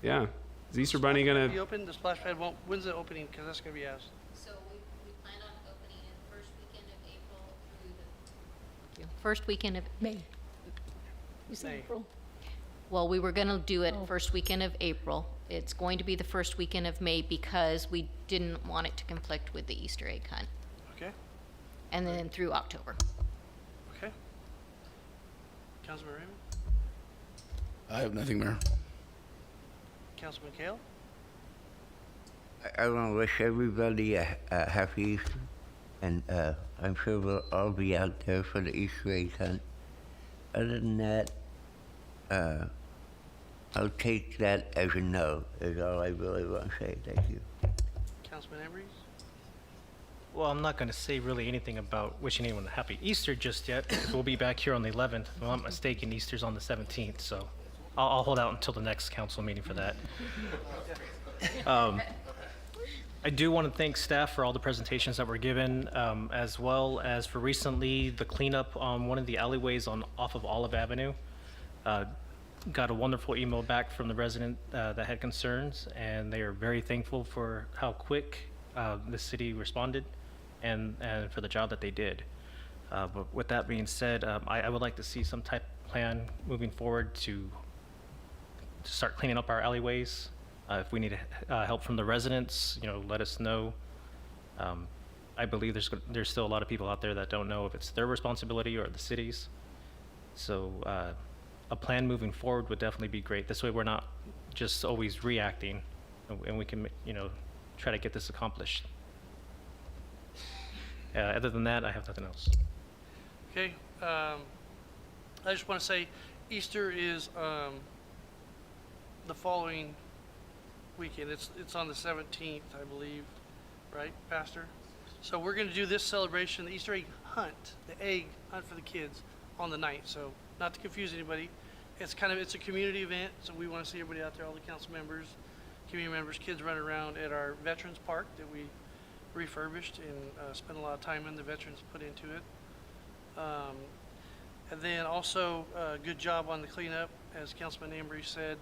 Yeah. Is Easter bunny going Be to... open? The splash pad won't... When's the opening? Because that's going to be asked. So we plan on opening it first weekend of April through the first weekend of May. You said May. April. Well, we were going to do it first weekend of April. It's going to be the first weekend of May because we didn't want it to conflict with the Easter egg hunt. Okay. And then through October. Okay. Councilman Raymond? I have nothing, Mayor. Councilman Kale? I want to wish everybody a happy Easter, and I'm sure we'll all be out there for the Easter egg hunt. Other than that, I'll take that as a no, is all I really want to say. Thank you. Councilman Ambrose? Well, I'm not going to say really anything about wishing anyone a happy Easter just yet, because we'll be back here on the 11th. If I'm not mistaken, Easter's on the 17th, so I'll hold out until the next council meeting for that. I do want to thank staff for all the presentations that were given, as well as for recently the cleanup on one of the alleyways off of Olive Avenue. Got a wonderful email back from the resident that had concerns, and they are very thankful for how quick the city responded and for the job that they did. But with that being said, I would like to see some type of plan moving forward to start cleaning up our alleyways. If we need help from the residents, you know, let us know. I believe there's still a lot of people out there that don't know if it's their responsibility or the city's. So a plan moving forward would definitely be great. This way we're not just always reacting, and we can, you know, try to get this accomplished. Other than that, I have nothing else. Okay. I just want to say Easter is the following weekend. It's on the 17th, I believe, right, Pastor? So we're going to do this celebration, the Easter egg hunt, the egg hunt for the kids on the 9th. So not to confuse anybody, it's a community event. So we want to see everybody out there, all the council members, community members, kids running around at our Veterans Park that we refurbished and spent a lot of time in. The veterans put into it. And then also good job on the cleanup, as Councilman Ambrose said.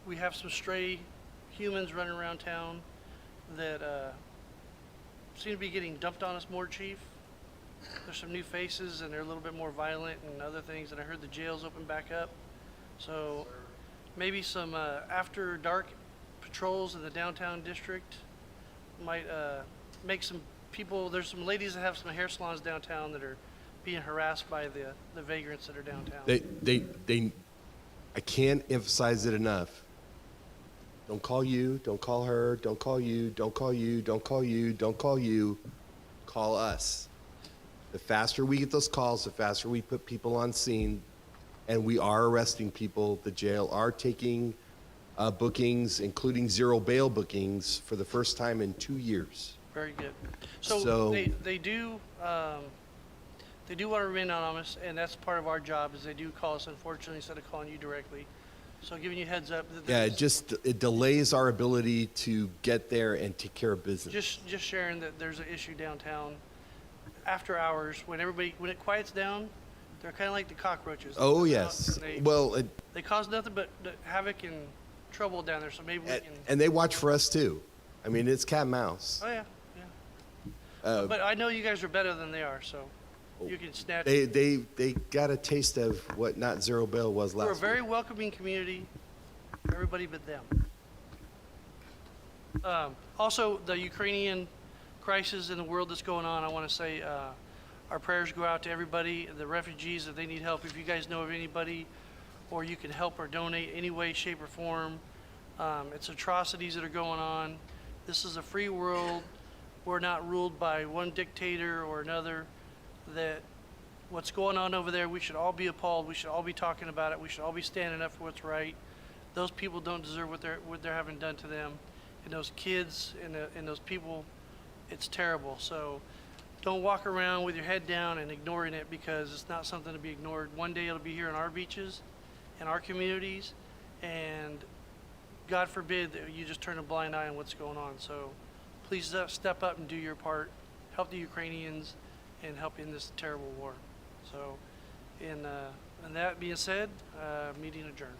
We have some stray humans running around town that seem to be getting dumped on us more, Chief. There's some new faces, and they're a little bit more violent and other things, and I heard the jails open back up. So maybe some after dark patrols in the downtown district might make some people, there's some ladies that have some hair salons downtown that are being harassed by the vagrants that are downtown. I can't emphasize it enough. Don't call you, don't call her, don't call you, don't call you, don't call you, don't call you. Call us. The faster we get those calls, the faster we put people on scene, and we are arresting people. The jail are taking bookings, including zero bail bookings, for the first time in 2 years. Very good. So they do want to remain anonymous, and that's part of our job. Is they do call us, unfortunately, instead of calling you directly. So giving you a heads up. That Yeah, it delays our ability to get there and take care of business. just sharing that there's an issue downtown after hours when it quiets down. They're kind of like the cockroaches. Oh yes. They cause nothing but havoc and trouble down there. So maybe we can. And they watch for us too. I mean, it's cat and mouse. Oh yeah, yeah. But I know you guys are better than they are, so you can snatch. They got a taste of what not zero bail was last We're a week. very welcoming community, everybody but them. Also, the Ukrainian crisis in the world that's going on, I want to say our prayers go out to everybody, the refugees, if they need help. If you guys know of anybody, or you can help or donate any way, shape, or form. It's atrocities that are going on. This is a free world. We're not ruled by one dictator or another. That what's going on over there, we should all be appalled. We should all be talking about it. We should all be standing up for what's right. Those people don't deserve what they're having done to them. And those kids and those people, it's terrible. So don't walk around with your head down and ignoring it, because it's not something to be ignored. One day it'll be here in our beaches, in our communities, and God forbid that you just turn a blind eye on what's going on. So please step up and do your part. Help the Ukrainians and help in this terrible war. So, and that being said, meeting adjourned.